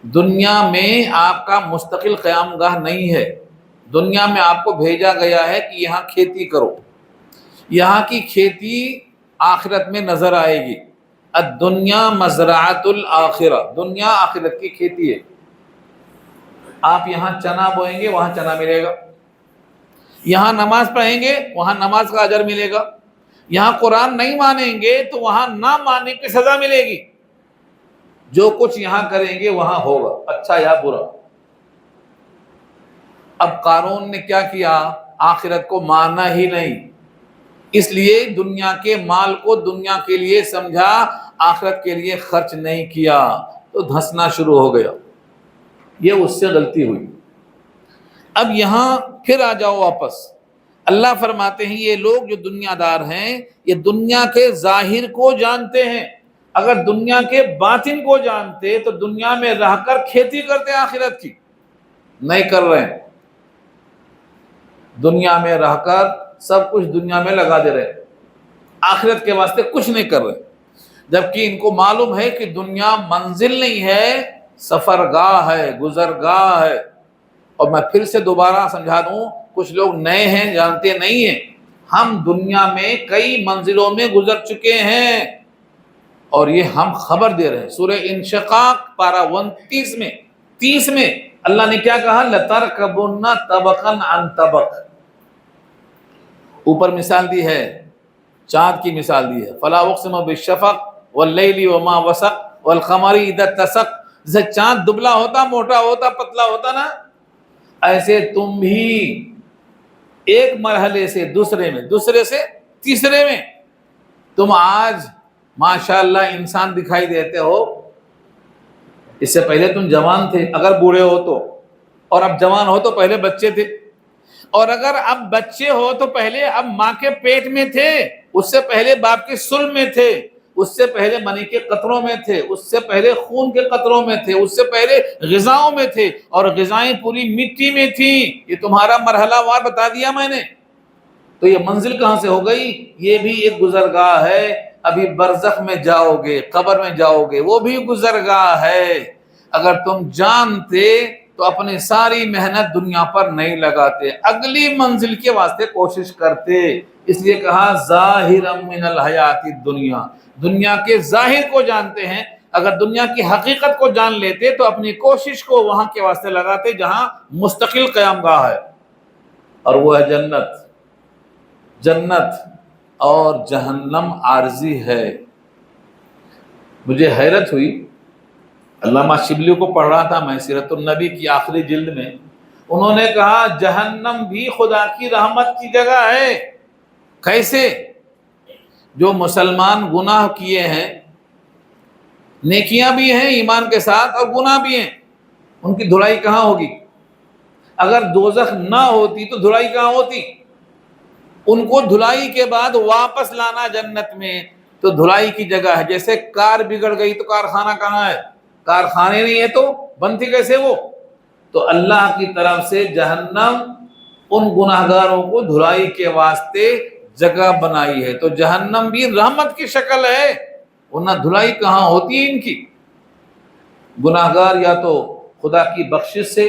S2: دنیا میں آپ کا مستقل قیام گاہ نہیں ہے، دنیا میں آپ کو بھیجا گیا ہے کہ یہاں کھیتی کرو، یہاں کی کھیتی آخرت میں نظر آئے گی۔ الدنیا مزرعۃ الآخرہ، دنیا آخرت کی کھیتی ہے۔ آپ یہاں چنا بوئیں گے وہاں چنا ملے گا، یہاں نماز پڑھیں گے وہاں نماز کا اجر ملے گا، یہاں قرآن نہیں مانیں گے تو وہاں نہ ماننے کی سزا ملے گی۔ جو کچھ یہاں کریں گے وہاں ہوگا، اچھا یا برا۔ اب قارون نے کیا کیا؟ آخرت کو ماننا ہی نہیں، اس لیے دنیا کے مال کو دنیا کے لیے سمجھا، آخرت کے لیے خرچ نہیں کیا، تو دھسنا شروع ہو گیا۔ یہ اس سے غلطی ہوئی۔ اب یہاں پھر آ جاؤ واپس، اللہ فرماتے ہیں یہ لوگ جو دنیا دار ہیں یہ دنیا کے ظاہر کو جانتے ہیں، اگر دنیا کے باطن کو جانتے تو دنیا میں رہ کر کھیتی کرتے آخرت کی، نہیں کر رہے ہیں۔ دنیا میں رہ کر سب کچھ دنیا میں لگا دے رہے، آخرت کے واسطے کچھ نہیں کر رہے، جبکہ ان کو معلوم ہے کہ دنیا منزل نہیں ہے، سفرگاہ ہے، گزرگاہ ہے۔ اور میں پھر سے دوبارہ سمجھا دوں، کچھ لوگ نئے ہیں، جانتے نہیں ہیں، ہم دنیا میں کئی منزلوں میں گزر چکے ہیں، اور یہ ہم خبر دے رہے ہیں۔ سورہ انشقاق پارہ 29 میں 30 میں اللہ نے کیا کہا؟ لَتَرْكَبُنَّ طَبَقًا عَنْ طَبَقٍ، اوپر مثال دی ہے، چاند کی مثال دی ہے، فَلَا أُقْسِمُ بِالشَّفَقِ وَاللَّيْلِ وَمَا وَسَقَ وَالْقَمَرِ إِذَا اتَّسَقَ۔ جیسے چاند دبلا ہوتا، موٹا ہوتا، پتلا ہوتا نا، ایسے تم بھی ایک مرحلے سے دوسرے میں، دوسرے سے تیسرے میں، تم آج ماشاءاللہ انسان دکھائی دیتے ہو، اس سے پہلے تم جوان تھے اگر بوڑھے ہو تو، اور اب جوان ہو تو پہلے بچے تھے، اور اگر اب بچے ہو تو پہلے اب ماں کے پیٹ میں تھے، اس سے پہلے باپ کے سل میں تھے، اس سے پہلے منی کے قطروں میں تھے، اس سے پہلے خون کے قطروں میں تھے، اس سے پہلے غذاؤں میں تھے، اور غذائیں پوری مٹی میں تھیں۔ یہ تمہارا مرحلہ وار بتا دیا میں نے، تو یہ منزل کہاں سے ہو گئی؟ یہ بھی ایک گزرگاہ ہے، ابھی برزخ میں جاؤ گے، قبر میں جاؤ گے، وہ بھی گزرگاہ ہے۔ اگر تم جانتے تو اپنی ساری محنت دنیا پر نہیں لگاتے، اگلی منزل کے واسطے کوشش کرتے۔ اس لیے کہا ظاہرا من الحیات الدنیا، دنیا کے ظاہر کو جانتے ہیں، اگر دنیا کی حقیقت کو جان لیتے تو اپنی کوشش کو وہاں کے واسطے لگاتے جہاں مستقل قیام گاہ ہے، اور وہ ہے جنت۔ جنت اور جہنم عارضی ہے۔ مجھے حیرت ہوئی، علامہ شبلی کو پڑھ رہا تھا میں سیرت النبی کی آخری جلد میں، انہوں نے کہا جہنم بھی خدا کی رحمت کی جگہ ہے۔ کیسے؟ جو مسلمان گناہ کیے ہیں، نیکیاں بھی ہیں ایمان کے ساتھ اور گناہ بھی ہیں، ان کی دھلائی کہاں ہوگی؟ اگر دوزخ نہ ہوتی تو دھلائی کہاں ہوتی؟ ان کو دھلائی کے بعد واپس لانا جنت میں تو دھلائی کی جگہ ہے۔ جیسے کار بگڑ گئی تو کارخانہ کہاں ہے؟ کارخانے نہیں ہے تو بنتی کیسے وہ؟ تو اللہ کی طرف سے جہنم ان گناہگاروں کو دھلائی کے واسطے جگہ بنائی ہے، تو جہنم بھی رحمت کی شکل ہے، ورنہ دھلائی کہاں ہوتی ہے ان کی؟ گناہگار یا تو خدا کی بخشش سے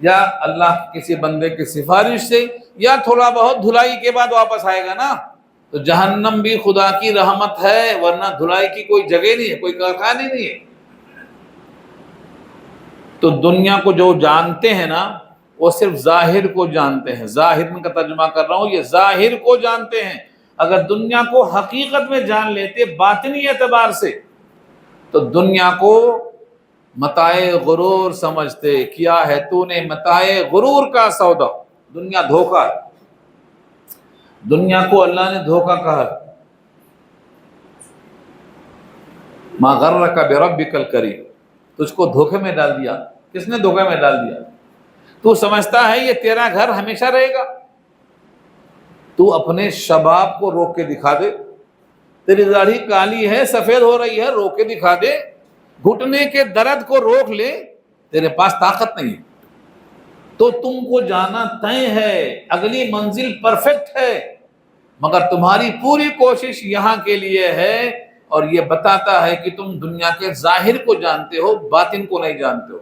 S2: یا اللہ کسی بندے کی سفارش سے یا تھوڑا بہت دھلائی کے بعد واپس آئے گا نا۔ تو جہنم بھی خدا کی رحمت ہے، ورنہ دھلائی کی کوئی جگہ نہیں ہے، کوئی کارخانے نہیں ہے۔ تو دنیا کو جو جانتے ہیں نا وہ صرف ظاہر کو جانتے ہیں، ظاہر میں کا ترجمہ کر رہا ہوں، یہ ظاہر کو جانتے ہیں۔ اگر دنیا کو حقیقت میں جان لیتے باطنی اعتبار سے تو دنیا کو متاع غرور سمجھتے۔ کیا ہے تو نے متاع غرور کا سودا؟ دنیا دھوکہ ہے، دنیا کو اللہ نے دھوکہ کہا۔ ما غرک بربک الکریم، تجھ کو دھوکے میں ڈال دیا۔ کس نے دھوکے میں ڈال دیا؟ تو سمجھتا ہے یہ تیرا گھر ہمیشہ رہے گا؟ تو اپنے شباب کو روک کے دکھا دے، تیری داڑھی کالی ہے سفید ہو رہی ہے، روک کے دکھا دے، گھٹنے کے درد کو روک لے، تیرے پاس طاقت نہیں ہے۔ تو تم کو جانا طے ہے، اگلی منزل پرفیکٹ ہے، مگر تمہاری پوری کوشش یہاں کے لیے ہے، اور یہ بتاتا ہے کہ تم دنیا کے ظاہر کو جانتے ہو، باطن کو نہیں جانتے ہو۔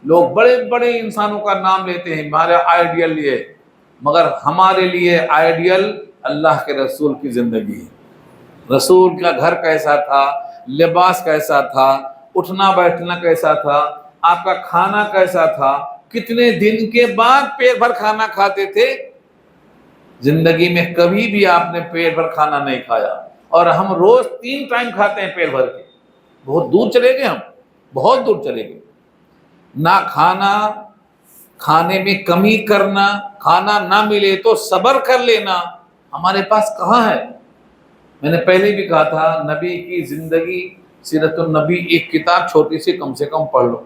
S2: لوگ بڑے بڑے انسانوں کا نام لیتے ہیں ہمارے آئیڈیل لیے، مگر ہمارے لیے آئیڈیل اللہ کے رسول کی زندگی ہے۔ رسول کا گھر کیسا تھا، لباس کیسا تھا، اٹھنا بیٹھنا کیسا تھا، آپ کا کھانا کیسا تھا، کتنے دن کے بعد پیٹ بھر کھانا کھاتے تھے۔ زندگی میں کبھی بھی آپ نے پیٹ بھر کھانا نہیں کھایا، اور ہم روز 3 ٹائم کھاتے ہیں پیٹ بھر کے۔ بہت دور چلے گئے، ہم بہت دور چلے گئے۔ نہ کھانا، کھانے میں کمی کرنا، کھانا نہ ملے تو صبر کر لینا، ہمارے پاس کہاں ہے؟ میں نے پہلے بھی کہا تھا، نبی کی زندگی سیرت النبی ایک کتاب چھوٹی سی کم سے کم پڑھ لو،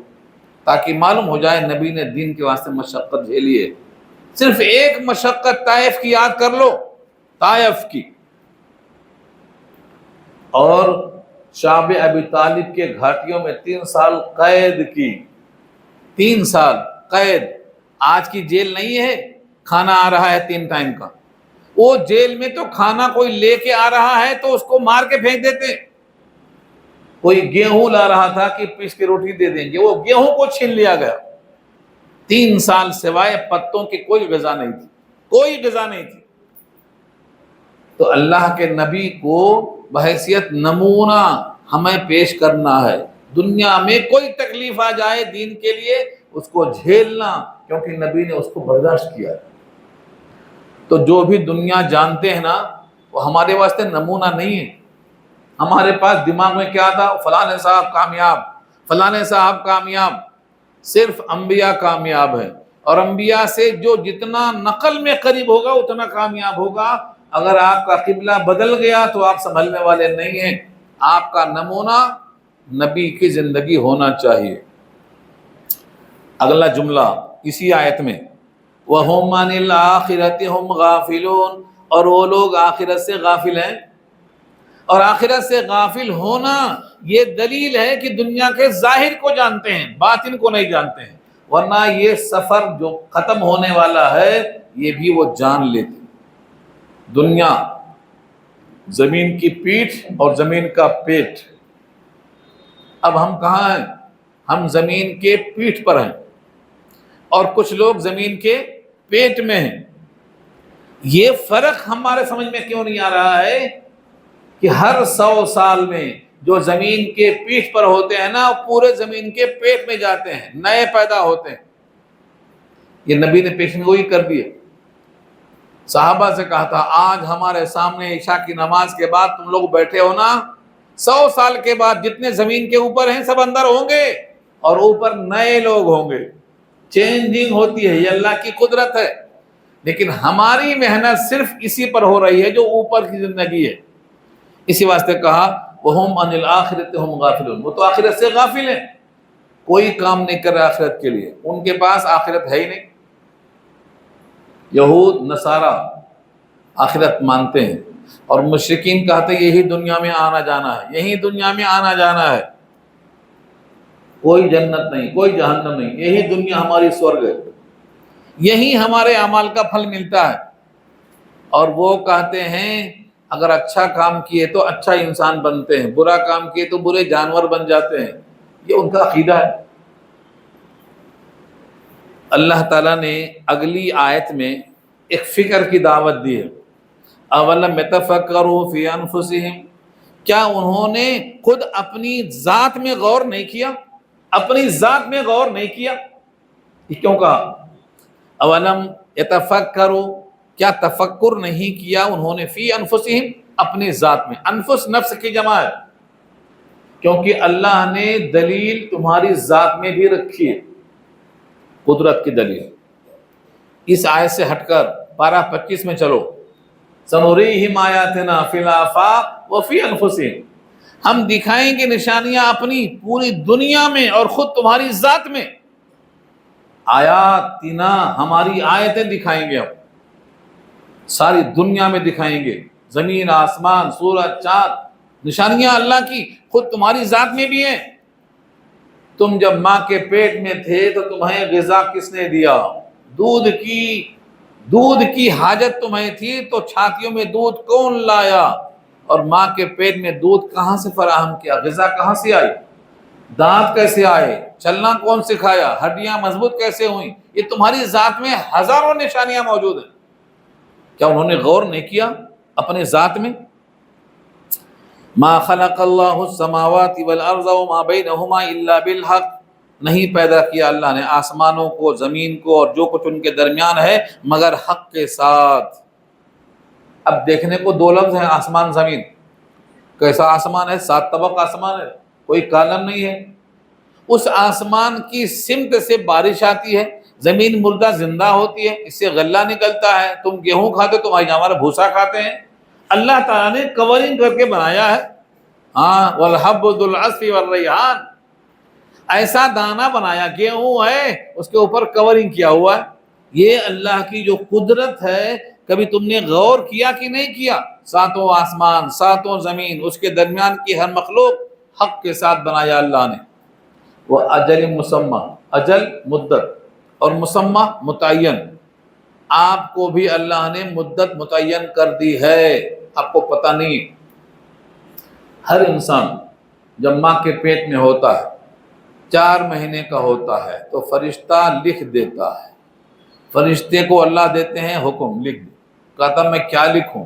S2: تاکہ معلوم ہو جائے نبی نے دین کے واسطے مشقت جھیلی ہے۔ صرف ایک مشقت طائف کی یاد کر لو، طائف کی، اور شعب ابی طالب کے گھاٹیوں میں 3 سال قید کی۔ 3 سال قید۔ آج کی جیل نہیں ہے، کھانا آ رہا ہے 3 ٹائم کا۔ وہ جیل میں تو کھانا کوئی لے کے آ رہا ہے تو اس کو مار کے پھینک دیتے۔ کوئی گیہوں لا رہا تھا کہ پیس کے روٹی دے دیں گے، وہ گیہوں کو چھین لیا گیا۔ 3 سال سوائے پتوں کی کوئی غذا نہیں تھی، کوئی غذا نہیں تھی۔ تو اللہ کے نبی کو بحیثیت نمونہ ہمیں پیش کرنا ہے۔ دنیا میں کوئی تکلیف آ جائے دین کے لیے اس کو جھیلنا، کیونکہ نبی نے اس کو برداشت کیا ہے۔ تو جو بھی دنیا جانتے ہیں نا وہ ہمارے واسطے نمونہ نہیں ہے۔ ہمارے پاس دماغ میں کیا تھا، فلاں صاحب کامیاب، فلاں صاحب کامیاب۔ صرف انبیاء کامیاب ہیں، اور انبیاء سے جو جتنا نقل میں قریب ہوگا اتنا کامیاب ہوگا۔ اگر آپ کا قبلہ بدل گیا تو آپ سنبھلنے والے نہیں ہیں۔ آپ کا نمونہ نبی کی زندگی ہونا چاہیے۔ اگلا جملہ اسی آیت میں، وَهُمْ عَنِ الْآخِرَةِ هُمْ غَافِلُونَ، اور وہ لوگ آخرت سے غافل ہیں۔ اور آخرت سے غافل ہونا یہ دلیل ہے کہ دنیا کے ظاہر کو جانتے ہیں، باطن کو نہیں جانتے ہیں، ورنہ یہ سفر جو ختم ہونے والا ہے یہ بھی وہ جان لیتے۔ دنیا زمین کی پیٹھ اور زمین کا پیٹ۔ اب ہم کہاں ہیں؟ ہم زمین کے پیٹھ پر ہیں، اور کچھ لوگ زمین کے پیٹ میں ہیں۔ یہ فرق ہمارے سمجھ میں کیوں نہیں آ رہا ہے کہ ہر 100 سال میں جو زمین کے پیٹھ پر ہوتے ہیں نا پورے زمین کے پیٹ میں جاتے ہیں، نئے پیدا ہوتے ہیں۔ یہ نبی نے پیشن گوئی کر دی ہے۔ صحابہ سے کہا تھا آج ہمارے سامنے عشاء کی نماز کے بعد تم لوگ بیٹھے ہو نا، 100 سال کے بعد جتنے زمین کے اوپر ہیں سب اندر ہوں گے اور اوپر نئے لوگ ہوں گے۔ چینجنگ ہوتی ہے، یہ اللہ کی قدرت ہے، لیکن ہماری محنت صرف اسی پر ہو رہی ہے جو اوپر کی زندگی ہے۔ اسی واسطے کہا وَهُمْ عَنِ الْآخِرَةِ هُمْ غَافِلُونَ، وہ تو آخرت سے غافل ہیں، کوئی کام نہیں کر رہا آخرت کے لیے، ان کے پاس آخرت ہے ہی نہیں۔ یہود نصارہ آخرت مانتے ہیں اور مشرکین کہتے ہیں یہی دنیا میں آنا جانا ہے، یہی دنیا میں آنا جانا ہے، کوئی جنت نہیں، کوئی جہنم نہیں، یہی دنیا ہماری سورگ ہے، یہی ہمارے اعمال کا پھل ملتا ہے۔ اور وہ کہتے ہیں اگر اچھا کام کیے تو اچھا انسان بنتے ہیں، برا کام کیے تو برے جانور بن جاتے ہیں، یہ ان کا عقیدہ ہے۔ اللہ تعالیٰ نے اگلی آیت میں ایک فکر کی دعوت دی ہے، اولم یتفکروا فی انفسہم، کیا انہوں نے خود اپنی ذات میں غور نہیں کیا؟ اپنی ذات میں غور نہیں کیا؟ یہ کیوں کہا اولم یتفکروا، کیا تفکر نہیں کیا انہوں نے فی انفسہم، اپنی ذات میں؟ انفس نفس کی جمع ہے، کیونکہ اللہ نے دلیل تمہاری ذات میں بھی رکھی ہے، قدرت کی دلیل۔ اس آیت سے ہٹ کر پارہ 25 میں چلو، سنریہم آیاتنا فی الآفاق وفی انفسہم، ہم دکھائیں گے نشانیاں اپنی پوری دنیا میں اور خود تمہاری ذات میں، آیاتنا ہماری آیتیں دکھائیں گے، ہم ساری دنیا میں دکھائیں گے، زمین آسمان سورج چاند، نشانیاں اللہ کی خود تمہاری ذات میں بھی ہیں۔ تم جب ماں کے پیٹ میں تھے تو تمہیں غذا کس نے دیا؟ دودھ کی حاجت تمہیں تھی تو چھاتیوں میں دودھ کون لایا؟ اور ماں کے پیٹ میں دودھ کہاں سے فراہم کیا؟ غذا کہاں سے آئی؟ دانت کیسے آئے؟ چلنا کون سکھایا؟ ہڈیاں مضبوط کیسے ہوئیں؟ یہ تمہاری ذات میں ہزاروں نشانیاں موجود ہیں، کیا انہوں نے غور نہیں کیا اپنے ذات میں؟ ما خلق اللہ السماوات والارض وما بینہما الا بالحق، نہیں پیدا کیا اللہ نے آسمانوں کو، زمین کو اور جو کچھ ان کے درمیان ہے مگر حق کے ساتھ۔ اب دیکھنے کو 2 لفظ ہیں آسمان زمین، کیسا آسمان ہے؟ 7 طبق آسمان ہے، کوئی کالم نہیں ہے۔ اس آسمان کی سمت سے بارش آتی ہے، زمین مردہ زندہ ہوتی ہے، اس سے غلہ نکلتا ہے، تم گیہوں کھاتے تمہاری جانور بھوسا کھاتے ہیں، اللہ تعالیٰ نے کورنگ کر کے بنایا ہے۔ ہاں والحب ذو العصف والریحان، ایسا دانہ بنایا، گیہوں ہے اس کے اوپر کورنگ کیا ہوا ہے۔ یہ اللہ کی جو قدرت ہے کبھی تم نے غور کیا کہ نہیں کیا؟ 7 آسمان 7 زمین، اس کے درمیان کی ہر مخلوق حق کے ساتھ بنایا اللہ نے۔ وہ اجل مسمى، اجل مدت، اور مسمى متعین، آپ کو بھی اللہ نے مدت متعین کر دی ہے، آپ کو پتہ نہیں۔ ہر انسان جب ماں کے پیٹ میں ہوتا ہے 4 مہینے کا ہوتا ہے تو فرشتہ لکھ دیتا ہے، فرشتے کو اللہ دیتے ہیں حکم لکھ دے، کہتا میں کیا لکھوں؟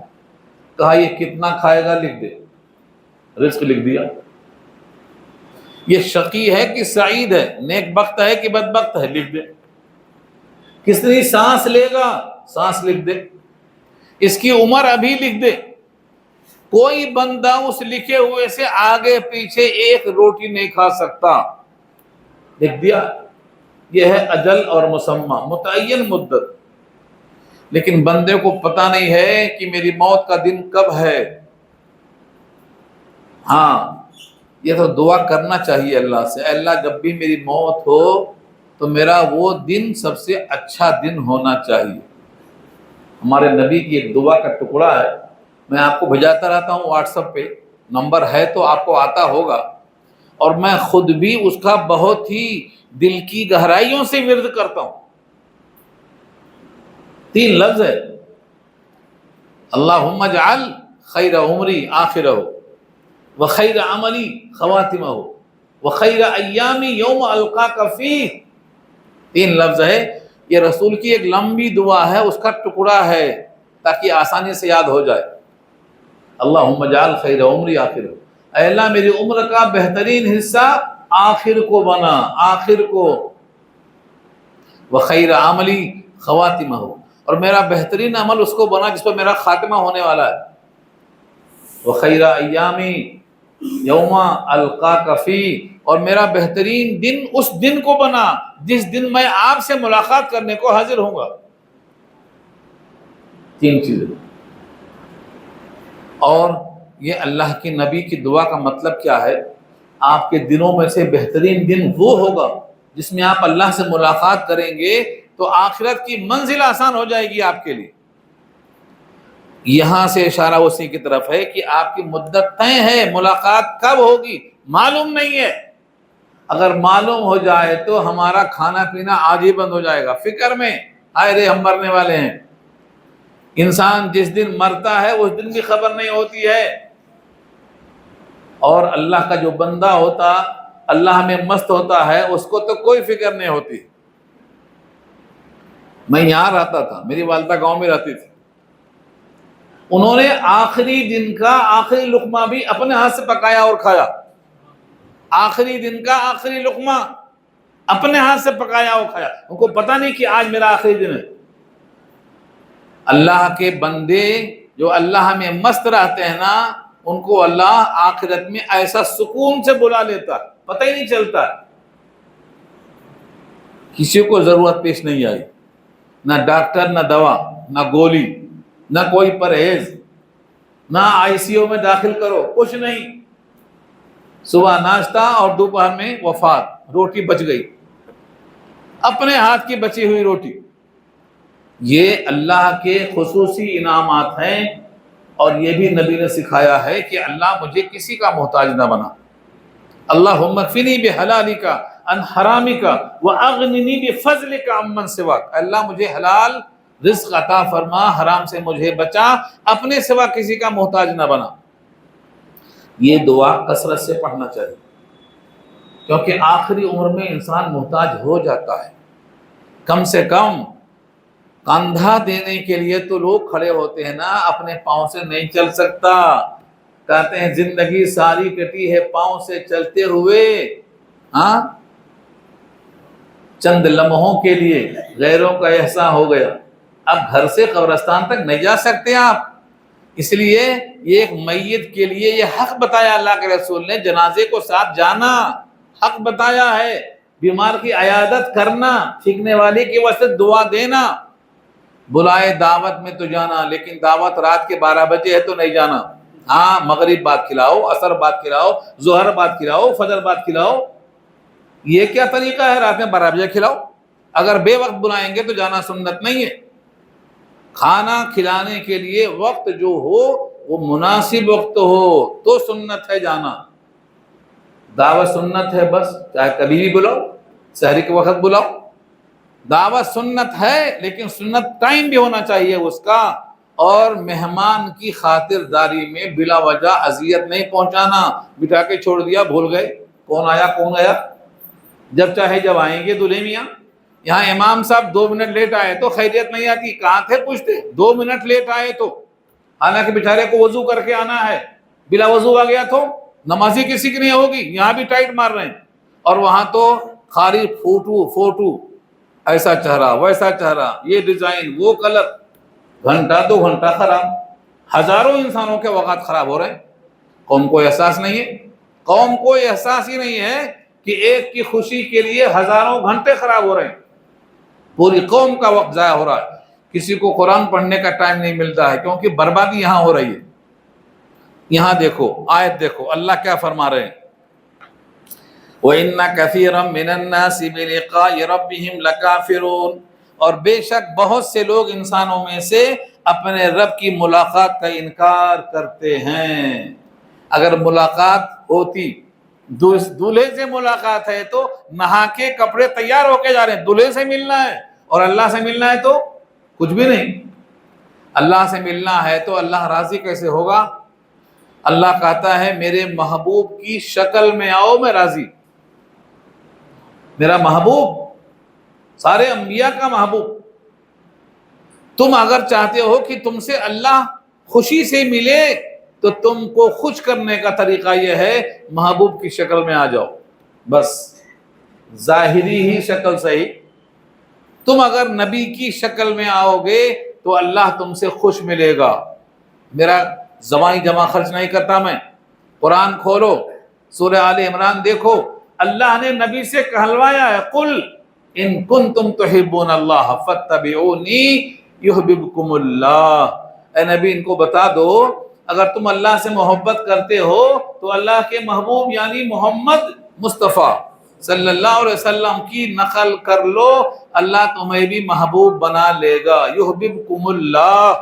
S2: کہا یہ کتنا کھائے گا لکھ دے، رزق لکھ دیا۔ یہ شقی ہے کہ سعید ہے، نیک بخت ہے کہ بدبخت ہے، لکھ دے۔ کتنی سانس لے گا، سانس لکھ دے، اس کی عمر ابھی لکھ دے۔ کوئی بندہ اس لکھے ہوئے سے آگے پیچھے 1 روٹی نہیں کھا سکتا، لکھ دیا۔ یہ ہے اجل اور مسمى، متعین مدت۔ لیکن بندے کو پتہ نہیں ہے کہ میری موت کا دن کب ہے۔ ہاں یہ تو دعا کرنا چاہیے اللہ سے، اے اللہ جب بھی میری موت ہو تو میرا وہ دن سب سے اچھا دن ہونا چاہیے۔ ہمارے نبی کی ایک دعا کا ٹکڑا ہے، میں آپ کو بھیجاتا رہتا ہوں واٹس ایپ پہ، نمبر ہے تو آپ کو آتا ہوگا، اور میں خود بھی اس کا بہت ہی دل کی گہرائیوں سے ورد کرتا ہوں۔ 3 لفظ ہے، اللہم اجعل خیر عمری آخرہ وخیر عملی خواتمہ وخیر ایامی یوم القاک فیہ۔ 3 لفظ ہے، یہ رسول کی ایک لمبی دعا ہے، اس کا ٹکڑا ہے تاکہ آسانی سے یاد ہو جائے۔ اللہم اجعل خیر عمری آخرہ، اے اللہ میری عمر کا بہترین حصہ آخر کو بنا، آخر کو، وخیر عملی خواتمہ، اور میرا بہترین عمل اس کو بنا جس پر میرا خاتمہ ہونے والا ہے، وخیر ایامی یوم القاک فی، اور میرا بہترین دن اس دن کو بنا جس دن میں آپ سے ملاقات کرنے کو حاضر ہوں گا۔ تین چیزیں۔ اور یہ اللہ کے نبی کی دعا کا مطلب کیا ہے؟ آپ کے دنوں میں سے بہترین دن وہ ہوگا جس میں آپ اللہ سے ملاقات کریں گے تو آخرت کی منزل آسان ہو جائے گی آپ کے لیے۔ یہاں سے اشارہ اسی کی طرف ہے کہ آپ کی مدت طے ہے، ملاقات کب ہوگی معلوم نہیں ہے۔ اگر معلوم ہو جائے تو ہمارا کھانا پینا آج ہی بند ہو جائے گا، فکر میں آئے رے ہم مرنے والے ہیں۔ انسان جس دن مرتا ہے اس دن بھی خبر نہیں ہوتی ہے، اور اللہ کا جو بندہ ہوتا اللہ میں مست ہوتا ہے اس کو تو کوئی فکر نہیں ہوتی۔ میں یہاں رہتا تھا، میری والدہ گاؤں میں رہتی تھی، انہوں نے آخری دن کا آخری لقمہ بھی اپنے ہاتھ سے پکایا اور کھایا۔ آخری دن کا آخری لقمہ اپنے ہاتھ سے پکایا اور کھایا، ان کو پتہ نہیں کہ آج میرا آخری دن ہے۔ اللہ کے بندے جو اللہ میں مست رہتے ہیں نا، ان کو اللہ آخرت میں ایسا سکون سے بلا لیتا ہے، پتہ ہی نہیں چلتا۔ کسی کو ضرورت پیش نہیں آئی، نہ ڈاکٹر، نہ دوا، نہ گولی، نہ کوئی پرہیز، نہ آئی سی یو میں داخل کرو، کچھ نہیں۔ صبح ناشتہ اور دوپہر میں وفات، روٹی بچ گئی، اپنے ہاتھ کی بچی ہوئی روٹی۔ یہ اللہ کے خصوصی انعامات ہیں، اور یہ بھی نبی نے سکھایا ہے کہ اللہ مجھے کسی کا محتاج نہ بنا۔ اللہم اکفنی بحلالک عن حرامک واغننی بفضلک عمن سواک، اللہ مجھے حلال رزق عطا فرما، حرام سے مجھے بچا، اپنے سوا کسی کا محتاج نہ بنا۔ یہ دعا کثرت سے پڑھنا چاہیے، کیونکہ آخری عمر میں انسان محتاج ہو جاتا ہے۔ کم سے کم کندھا دینے کے لیے تو لوگ کھڑے ہوتے ہیں نا، اپنے پاؤں سے نہیں چل سکتا، کہتے ہیں زندگی ساری کٹی ہے پاؤں سے چلتے ہوئے، ہاں چند لمحوں کے لیے غیروں کا احسان ہو گیا، اب گھر سے قبرستان تک نہیں جا سکتے آپ۔ اس لیے یہ ایک میت کے لیے یہ حق بتایا اللہ کے رسول نے، جنازے کو ساتھ جانا حق بتایا ہے، بیمار کی عیادت کرنا، پھینکنے والے کی واسطے دعا دینا، بلائے دعوت میں تو جانا، لیکن دعوت رات کے 12 بجے ہے تو نہیں جانا۔ ہاں مغرب بعد کھلاؤ، عصر بعد کھلاؤ، ظہر بعد کھلاؤ، فجر بعد کھلاؤ۔ یہ کیا طریقہ ہے رات میں 12 بجے کھلاؤ؟ اگر بے وقت بلائیں گے تو جانا سنت نہیں ہے۔ کھانا کھلانے کے لیے وقت جو ہو وہ مناسب وقت ہو تو سنت ہے جانا۔ دعوت سنت ہے بس، چاہے کبھی بھی بلاؤ، سحری کے وقت بلاؤ، دعوت سنت ہے، لیکن سنت ٹائم بھی ہونا چاہیے اس کا، اور مہمان کی خاطرداری میں بلا وجہ اذیت نہیں پہنچانا، بٹھا کے چھوڑ دیا، بھول گئے کون آیا کون گیا، جب چاہے جب آئیں گے دلہے میاں۔ یہاں امام صاحب 2 منٹ لیٹ آئے تو خیریت نہیں آتی، کہاں تھے پوچھتے، 2 منٹ لیٹ آئے تو، حالانکہ بیچارے کو وضو کر کے آنا ہے، بلا وضو آ گیا تو نمازی کسی کی نہیں ہوگی۔ یہاں بھی ٹائٹ مار رہے ہیں، اور وہاں تو خالی فوٹو، ایسا چہرہ ویسا چہرہ، یہ ڈیزائن وہ کلر، گھنٹہ 2 گھنٹہ خراب، ہزاروں انسانوں کے وقت خراب ہو رہے ہیں۔ قوم کو احساس نہیں ہے، قوم کو احساس ہی نہیں ہے کہ ایک کی خوشی کے لیے ہزاروں گھنٹے خراب ہو رہے ہیں، پوری قوم کا وقت ضائع ہو رہا ہے۔ کسی کو قرآن پڑھنے کا ٹائم نہیں ملتا ہے، کیونکہ بربادی یہاں ہو رہی ہے۔ یہاں دیکھو آیت دیکھو اللہ کیا فرما رہے ہیں، وَإِنَّ كَثِيرًا مِنَ النَّاسِ بِلِقَاءِ رَبِّهِمْ لَكَافِرُونَ، اور بے شک بہت سے لوگ انسانوں میں سے اپنے رب کی ملاقات کا انکار کرتے ہیں۔ اگر ملاقات ہوتی، دولہے سے ملاقات ہے تو نہا کے کپڑے تیار ہو کے جا رہے ہیں، دولہے سے ملنا ہے، اور اللہ سے ملنا ہے تو کچھ بھی نہیں۔ اللہ سے ملنا ہے تو اللہ راضی کیسے ہوگا؟ اللہ کہتا ہے میرے محبوب کی شکل میں آؤ میں راضی۔ میرا محبوب سارے انبیاء کا محبوب، تم اگر چاہتے ہو کہ تم سے اللہ خوشی سے ملے تو تم کو خوش کرنے کا طریقہ یہ ہے محبوب کی شکل میں آ جاؤ، بس ظاہری ہی شکل صحیح، تم اگر نبی کی شکل میں آؤ گے تو اللہ تم سے خوش ملے گا۔ میرا زبانی جمع خرچ نہیں کرتا میں، قرآن کھولو، سورہ آل عمران دیکھو، اللہ نے نبی سے کہلوایا ہے، قل ان کنتم تحبون اللہ فاتبعونی یحببکم اللہ، اے نبی ان کو بتا دو اگر تم اللہ سے محبت کرتے ہو تو اللہ کے محبوب یعنی محمد مصطفیٰ صلی اللہ علیہ وسلم کی نقل کر لو، اللہ تمہیں بھی محبوب بنا لے گا۔ یحببکم اللہ،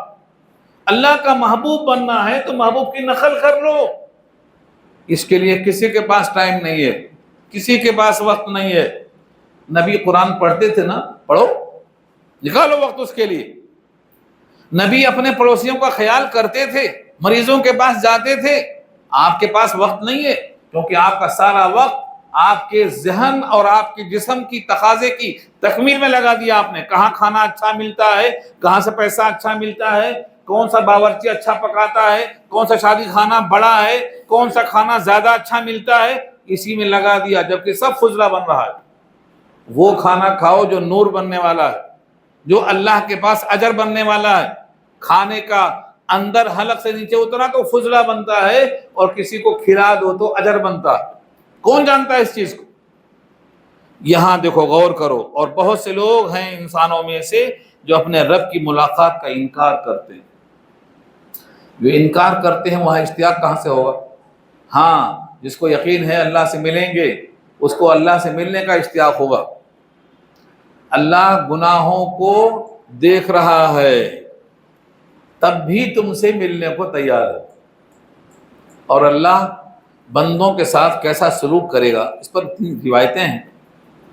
S2: اللہ کا محبوب بننا ہے تو محبوب کی نقل کر لو۔ اس کے لیے کسی کے پاس ٹائم نہیں ہے، کسی کے پاس وقت نہیں ہے۔ نبی قرآن پڑھتے تھے نا، پڑھو، نکالو وقت اس کے لیے۔ نبی اپنے پڑوسیوں کا خیال کرتے تھے، مریضوں کے پاس جاتے تھے۔ آپ کے پاس وقت نہیں ہے کیونکہ آپ کا سارا وقت آپ کے ذہن اور آپ کے جسم کی تقاضے کی تکمیل میں لگا دیا آپ نے۔ کہاں کھانا اچھا ملتا ہے، کہاں سے پیسہ اچھا ملتا ہے، کون سا باورچی اچھا پکاتا ہے، کون سا شادی کھانا بڑا ہے، کون سا کھانا زیادہ اچھا ملتا ہے، اسی میں لگا دیا، جبکہ سب فضلہ بن رہا ہے۔ وہ کھانا کھاؤ جو نور بننے والا ہے، جو اللہ کے پاس اجر بننے والا ہے۔ کھانے کا اندر حلق سے نیچے اترا تو فضلہ بنتا ہے، اور کسی کو کھلا دو تو اجر بنتا ہے۔ کون جانتا ہے اس چیز کو؟ یہاں دیکھو، غور کرو۔ اور بہت سے لوگ ہیں انسانوں میں سے جو اپنے رب کی ملاقات کا انکار کرتے ہیں۔ جو انکار کرتے ہیں وہاں اشتیاق کہاں سے ہوگا؟ ہاں، جس کو یقین ہے اللہ سے ملیں گے اس کو اللہ سے ملنے کا اشتیاق ہوگا۔ اللہ گناہوں کو دیکھ رہا ہے تب بھی تم سے ملنے کو تیار ہے، اور اللہ بندوں کے ساتھ کیسا سلوک کرے گا اس پر اتنی روایتیں ہیں۔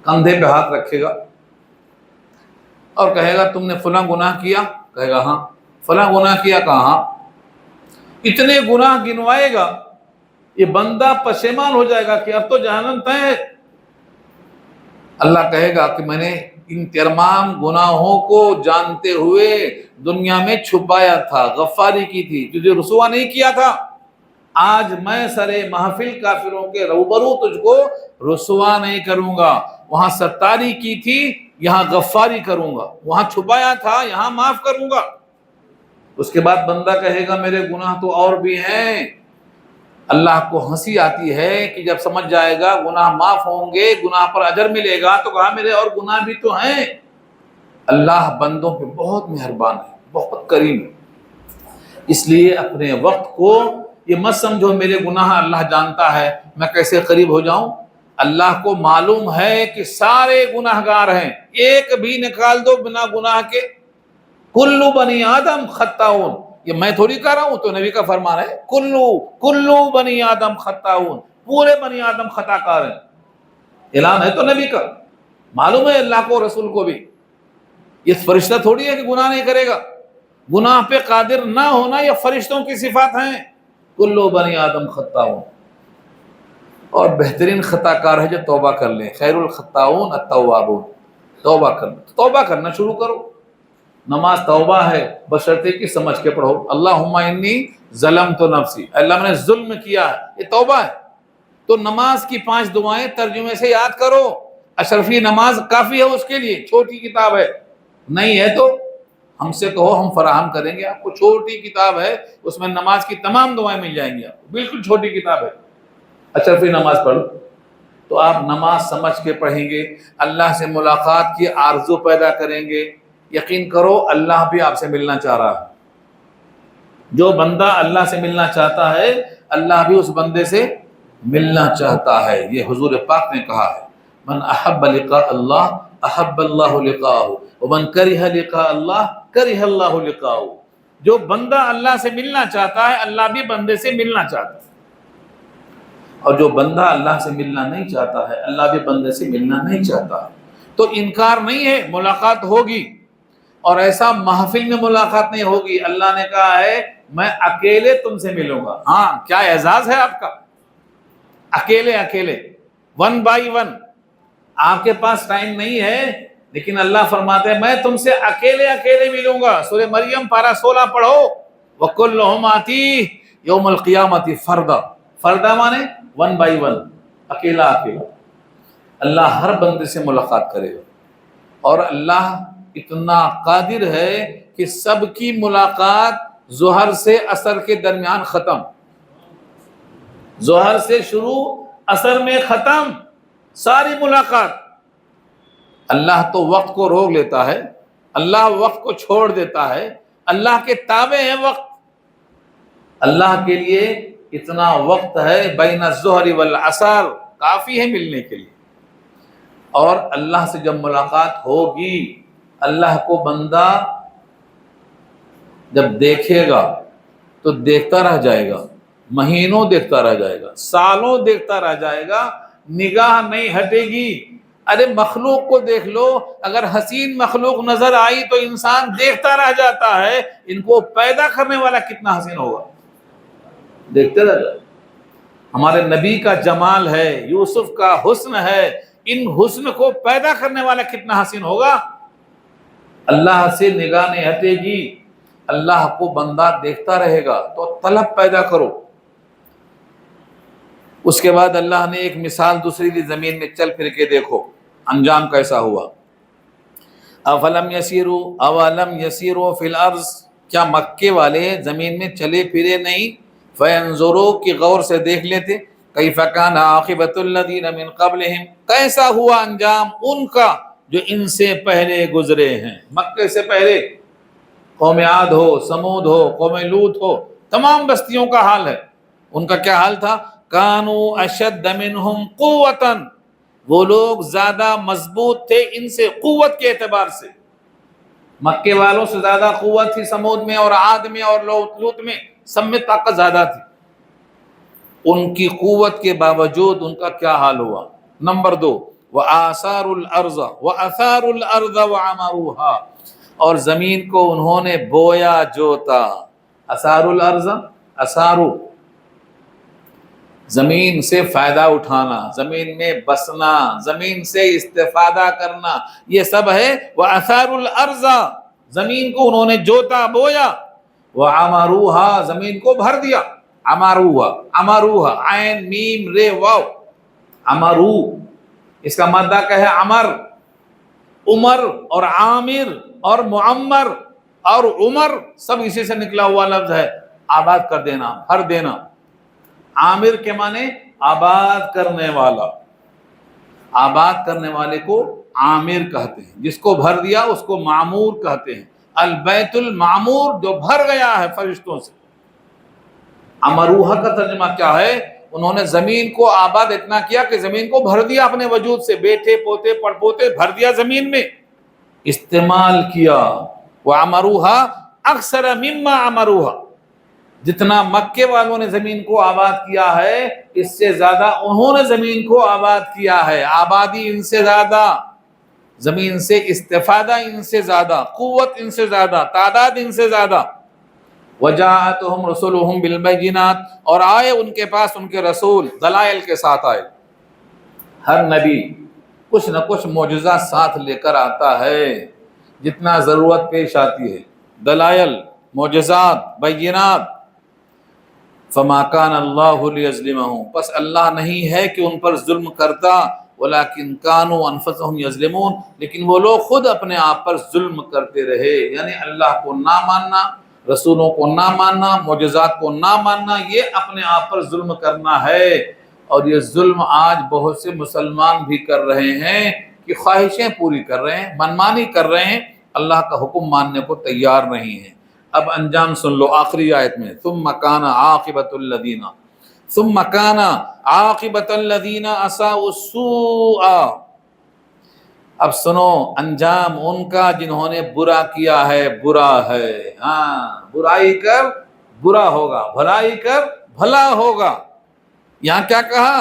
S2: کندھے پہ ہاتھ رکھے گا اور کہے گا تم نے فلاں گناہ کیا، کہے گا ہاں۔ فلاں گناہ کیا، کہا ہاں۔ اتنے گناہ گنوائے گا، یہ بندہ پشیمان ہو جائے گا کہ اب تو جہنم طے ہے۔ اللہ کہے گا کہ میں نے ان تمام گناہوں کو جانتے ہوئے دنیا میں چھپایا تھا، غفاری کی تھی، تجھے رسوا نہیں کیا تھا۔ آج میں سرے محفل کافروں کے روبرو تجھ کو رسوا نہیں کروں گا۔ وہاں ستاری کی تھی، یہاں غفاری کروں گا، وہاں چھپایا تھا، یہاں معاف کروں گا۔ اس کے بعد بندہ کہے گا میرے گناہ تو اور بھی ہیں۔ اللہ کو ہنسی آتی ہے کہ جب سمجھ جائے گا گناہ معاف ہوں گے، گناہ پر اجر ملے گا، تو کہا میرے اور گناہ بھی تو ہیں۔ اللہ بندوں پہ بہت مہربان ہے، بہت کریم ہے۔ اس لیے اپنے وقت کو یہ مت سمجھو میرے گناہ اللہ جانتا ہے، میں کیسے قریب ہو جاؤں۔ اللہ کو معلوم ہے کہ سارے گناہ گار ہیں، ایک بھی نکال دو بنا گناہ کے۔ کلو بنی آدم خطاؤن، یہ میں تھوڑی کہہ رہا ہوں، تو نبی کا فرمان ہے، کلو بنی آدم خطاؤن، پورے بنی آدم خطا کار ہیں۔ اعلان ہے تو نبی کا، معلوم ہے اللہ کو، رسول کو بھی۔ یہ فرشتہ تھوڑی ہے کہ گناہ نہیں کرے گا۔ گناہ پہ قادر نہ ہونا یہ فرشتوں کی صفات ہیں۔ کلو بنی آدم خطاؤن، اور بہترین خطا کار ہے جو توبہ کر لیں۔ خیر الخطاؤن التوابون، توبہ کرنا، توبہ کرنا شروع کرو۔ نماز توبہ ہے، بشرطے کی سمجھ کے پڑھو۔ اللہم انی ظلمت نفسی، اللہ میں نے ظلم کیا ہے، یہ توبہ ہے۔ تو نماز کی 5 دعائیں ترجمے سے یاد کرو۔ اشرفی نماز کافی ہے اس کے لیے، چھوٹی کتاب ہے، نہیں ہے تو ہم سے کہو، ہم فراہم کریں گے آپ کو۔ چھوٹی کتاب ہے، اس میں نماز کی تمام دعائیں مل جائیں گی آپ کو، بالکل چھوٹی کتاب ہے۔ اشرفی نماز پڑھو تو آپ نماز سمجھ کے پڑھیں گے، اللہ سے ملاقات کی آرزو پیدا کریں گے۔ یقین کرو اللہ بھی آپ سے ملنا چاہ رہا ہے۔ جو بندہ اللہ سے ملنا چاہتا ہے اللہ بھی اس بندے سے ملنا چاہتا ہے۔ یہ حضور پاک نے کہا ہے، من احب لقاء اللہ احب اللہ لقاءہ ومن کرہ لقاء اللہ کرہ اللہ لقاءہ۔ جو بندہ اللہ سے ملنا چاہتا ہے اللہ بھی بندے سے ملنا چاہتا ہے، اور جو بندہ اللہ سے ملنا نہیں چاہتا ہے اللہ بھی بندے سے ملنا نہیں چاہتا ہے۔ تو انکار نہیں ہے، ملاقات ہوگی، اور ایسا محفل میں ملاقات نہیں ہوگی۔ اللہ نے کہا ہے میں اکیلے تم سے ملوں گا۔ ہاں، کیا اعزاز ہے آپ کا، اکیلے اکیلے، 1 by 1۔ آپ کے پاس ٹائم نہیں ہے، لیکن اللہ فرماتے ہیں میں تم سے اکیلے اکیلے ملوں گا۔ سورہ مریم پارہ 16 پڑھو، وَكُلُّهُمْ آتِيهِ یوم القیامت فردا، فردا مانے 1 by 1، اکیلا اکیلا اللہ ہر بندے سے ملاقات کرے گا، اور اللہ اتنا قادر ہے کہ سب کی ملاقات ظہر سے عصر کے درمیان ختم، ظہر سے شروع عصر میں ختم، ساری ملاقات۔ اللہ تو وقت کو روک لیتا ہے، اللہ وقت کو چھوڑ دیتا ہے، اللہ کے تابع ہے وقت، اللہ کے لیے اتنا وقت ہے بین الظہر والعصر کافی ہے ملنے کے لیے۔ اور اللہ سے جب ملاقات ہوگی، اللہ کو بندہ جب دیکھے گا تو دیکھتا رہ جائے گا، مہینوں دیکھتا رہ جائے گا، سالوں دیکھتا رہ جائے گا، نگاہ نہیں ہٹے گی۔ ارے مخلوق کو دیکھ لو، اگر حسین مخلوق نظر آئی تو انسان دیکھتا رہ جاتا ہے، ان کو پیدا کرنے والا کتنا حسین ہوگا، دیکھتے رہ جائے۔ ہمارے نبی کا جمال ہے، یوسف کا حسن ہے، ان حسن کو پیدا کرنے والا کتنا حسین ہوگا۔ اللہ سے نگاہ نہیں ہٹے گی، اللہ کو بندہ دیکھتا رہے گا، تو طلب پیدا کرو۔ اس کے بعد اللہ نے ایک مثال دوسری دی، زمین میں چل پھر کے دیکھو انجام کیسا ہوا۔ اولم یسیروا فی الارض، کیا مکے والے زمین میں چلے پھرے نہیں؟ فینظروا، کہ غور سے دیکھ لیتے، کیف کان عاقبۃ الذین من قبلہم، کیسا ہوا انجام ان کا جو ان سے پہلے گزرے ہیں۔ مکے سے پہلے قوم عاد ہو، سمود ہو، قوم لوط ہو، تمام بستیوں کا حال ہے۔ ان کا کیا حال تھا؟ کانوا اشد منہم قوۃ، وہ لوگ زیادہ مضبوط تھے ان سے قوت کے اعتبار سے، مکے والوں سے زیادہ قوت تھی سمود میں اور عاد میں اور لوط میں، سب میں طاقت زیادہ تھی۔ ان کی قوت کے باوجود ان کا کیا حال ہوا؟ نمبر 2، وَآثَارُ الْأَرْضَ وَأَثَارُ الْأَرْضَ وَعَمَرُوهَا، اور زمین کو انہوں نے بویا جوتا۔ اثار الارض، اثارو، زمین سے فائدہ اٹھانا، زمین میں بسنا، زمین سے استفادہ کرنا، یہ سب ہے وَأَثَارُ الْأَرْضَ، زمین کو انہوں نے جوتا بویا، وَعَمَرُوهَا، زمین کو بھر دیا۔ عمروها، عین میم رے واو، عمرو، اس کا مادہ کیا ہے؟ عمر، عمر اور عامر اور معمر اور عمر سب اسی سے نکلا ہوا لفظ ہے، آباد کر دینا، بھر دینا۔ عامر کے معنی آباد کرنے والا، آباد کرنے والے کو عامر کہتے ہیں، جس کو بھر دیا اس کو معمور کہتے ہیں۔ البیت المعمور، جو بھر گیا ہے فرشتوں سے۔ امروہا کا ترجمہ کیا ہے؟ انہوں نے زمین کو آباد اتنا کیا کہ زمین کو بھر دیا اپنے وجود سے، بیٹے پوتے پڑپوتے بھر دیا زمین میں، استعمال کیا۔ وَعَمَرُوهَا أَكْثَرَ مِمَّا عَمَرُوهَا، جتنا مکے والوں نے زمین کو آباد کیا ہے اس سے زیادہ انہوں نے زمین کو آباد کیا ہے۔ آبادی ان سے زیادہ، زمین سے استفادہ ان سے زیادہ، قوت ان سے زیادہ، تعداد ان سے زیادہ۔ وَجَاءَتْهُمْ رُسُلُهُمْ بِالْبَيِّنَاتِ، اور آئے ان کے پاس ان کے رسول دلائل کے ساتھ آئے۔ ہر نبی کچھ نہ کچھ معجزہ ساتھ لے کر آتا ہے، جتنا ضرورت پیش آتی ہے، دلائل، معجزات، بینات۔ فَمَا كَانَ اللَّهُ لِيَظْلِمَهُمْ، پس اللہ نہیں ہے کہ ان پر ظلم کرتا، وَلَكِنْ كَانُوا أَنفُسَهُمْ يَظْلِمُونَ، لیکن وہ لوگ خود اپنے آپ پر ظلم کرتے رہے، یعنی اللہ کو نہ ماننا، رسولوں کو نہ ماننا، معجزات کو نہ ماننا، یہ اپنے آپ پر ظلم کرنا ہے۔ اور یہ ظلم آج بہت سے مسلمان بھی کر رہے ہیں کہ خواہشیں پوری کر رہے ہیں، منمانی کر رہے ہیں، اللہ کا حکم ماننے کو تیار نہیں ہیں۔ اب انجام سن لو آخری آیت میں، ثم کان عاقبۃ الذین اساءوا السوء، اب سنو انجام ان کا جنہوں نے برا کیا ہے، برا ہے۔ ہاں، برائی کر برا ہوگا، بھلائی کر بھلا ہوگا۔ یہاں کیا کہا؟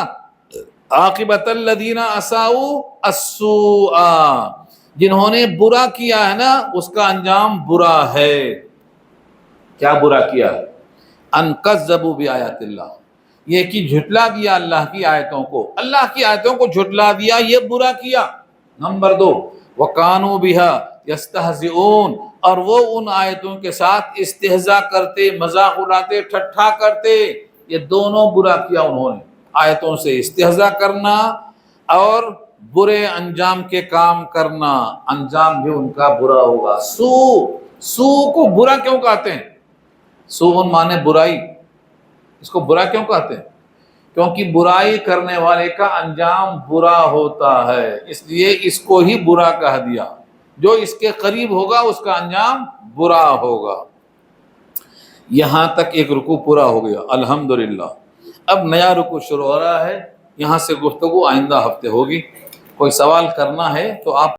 S2: عاقبۃ الذین اساءوا السوء، جنہوں نے برا کیا ہے نا اس کا انجام برا ہے۔ کیا برا کیا ہے؟ ان کذبوا بآیات اللہ، یہ کہ جھٹلا دیا اللہ کی آیتوں کو، اللہ کی آیتوں کو جھٹلا دیا، یہ برا کیا۔ نمبر 2، وَكَانُوا بِهَا يَسْتَهْزِئُونَ، اور وہ ان آیتوں کے ساتھ استہزاء کرتے، مذاق اڑاتے، ٹھٹھا کرتے. یہ دونوں برا کیا انہوں نے، آیتوں سے استہزاء کرنا اور برے انجام کے کام کرنا. انجام بھی ان کا برا ہوگا. سو کو برا کیوں کہتے ہیں؟ سوء مانے برائی. اس کو برا کیوں کہتے ہیں؟ کیونکہ برائی کرنے والے کا انجام برا ہوتا ہے، اس لیے اس کو ہی برا کہہ دیا. جو اس کے قریب ہوگا اس کا انجام برا ہوگا. یہاں تک ایک رکوع پورا ہو گیا الحمدللہ. اب نیا رکوع شروع ہو رہا ہے. یہاں سے گفتگو آئندہ ہفتے ہوگی. کوئی سوال کرنا ہے تو آپ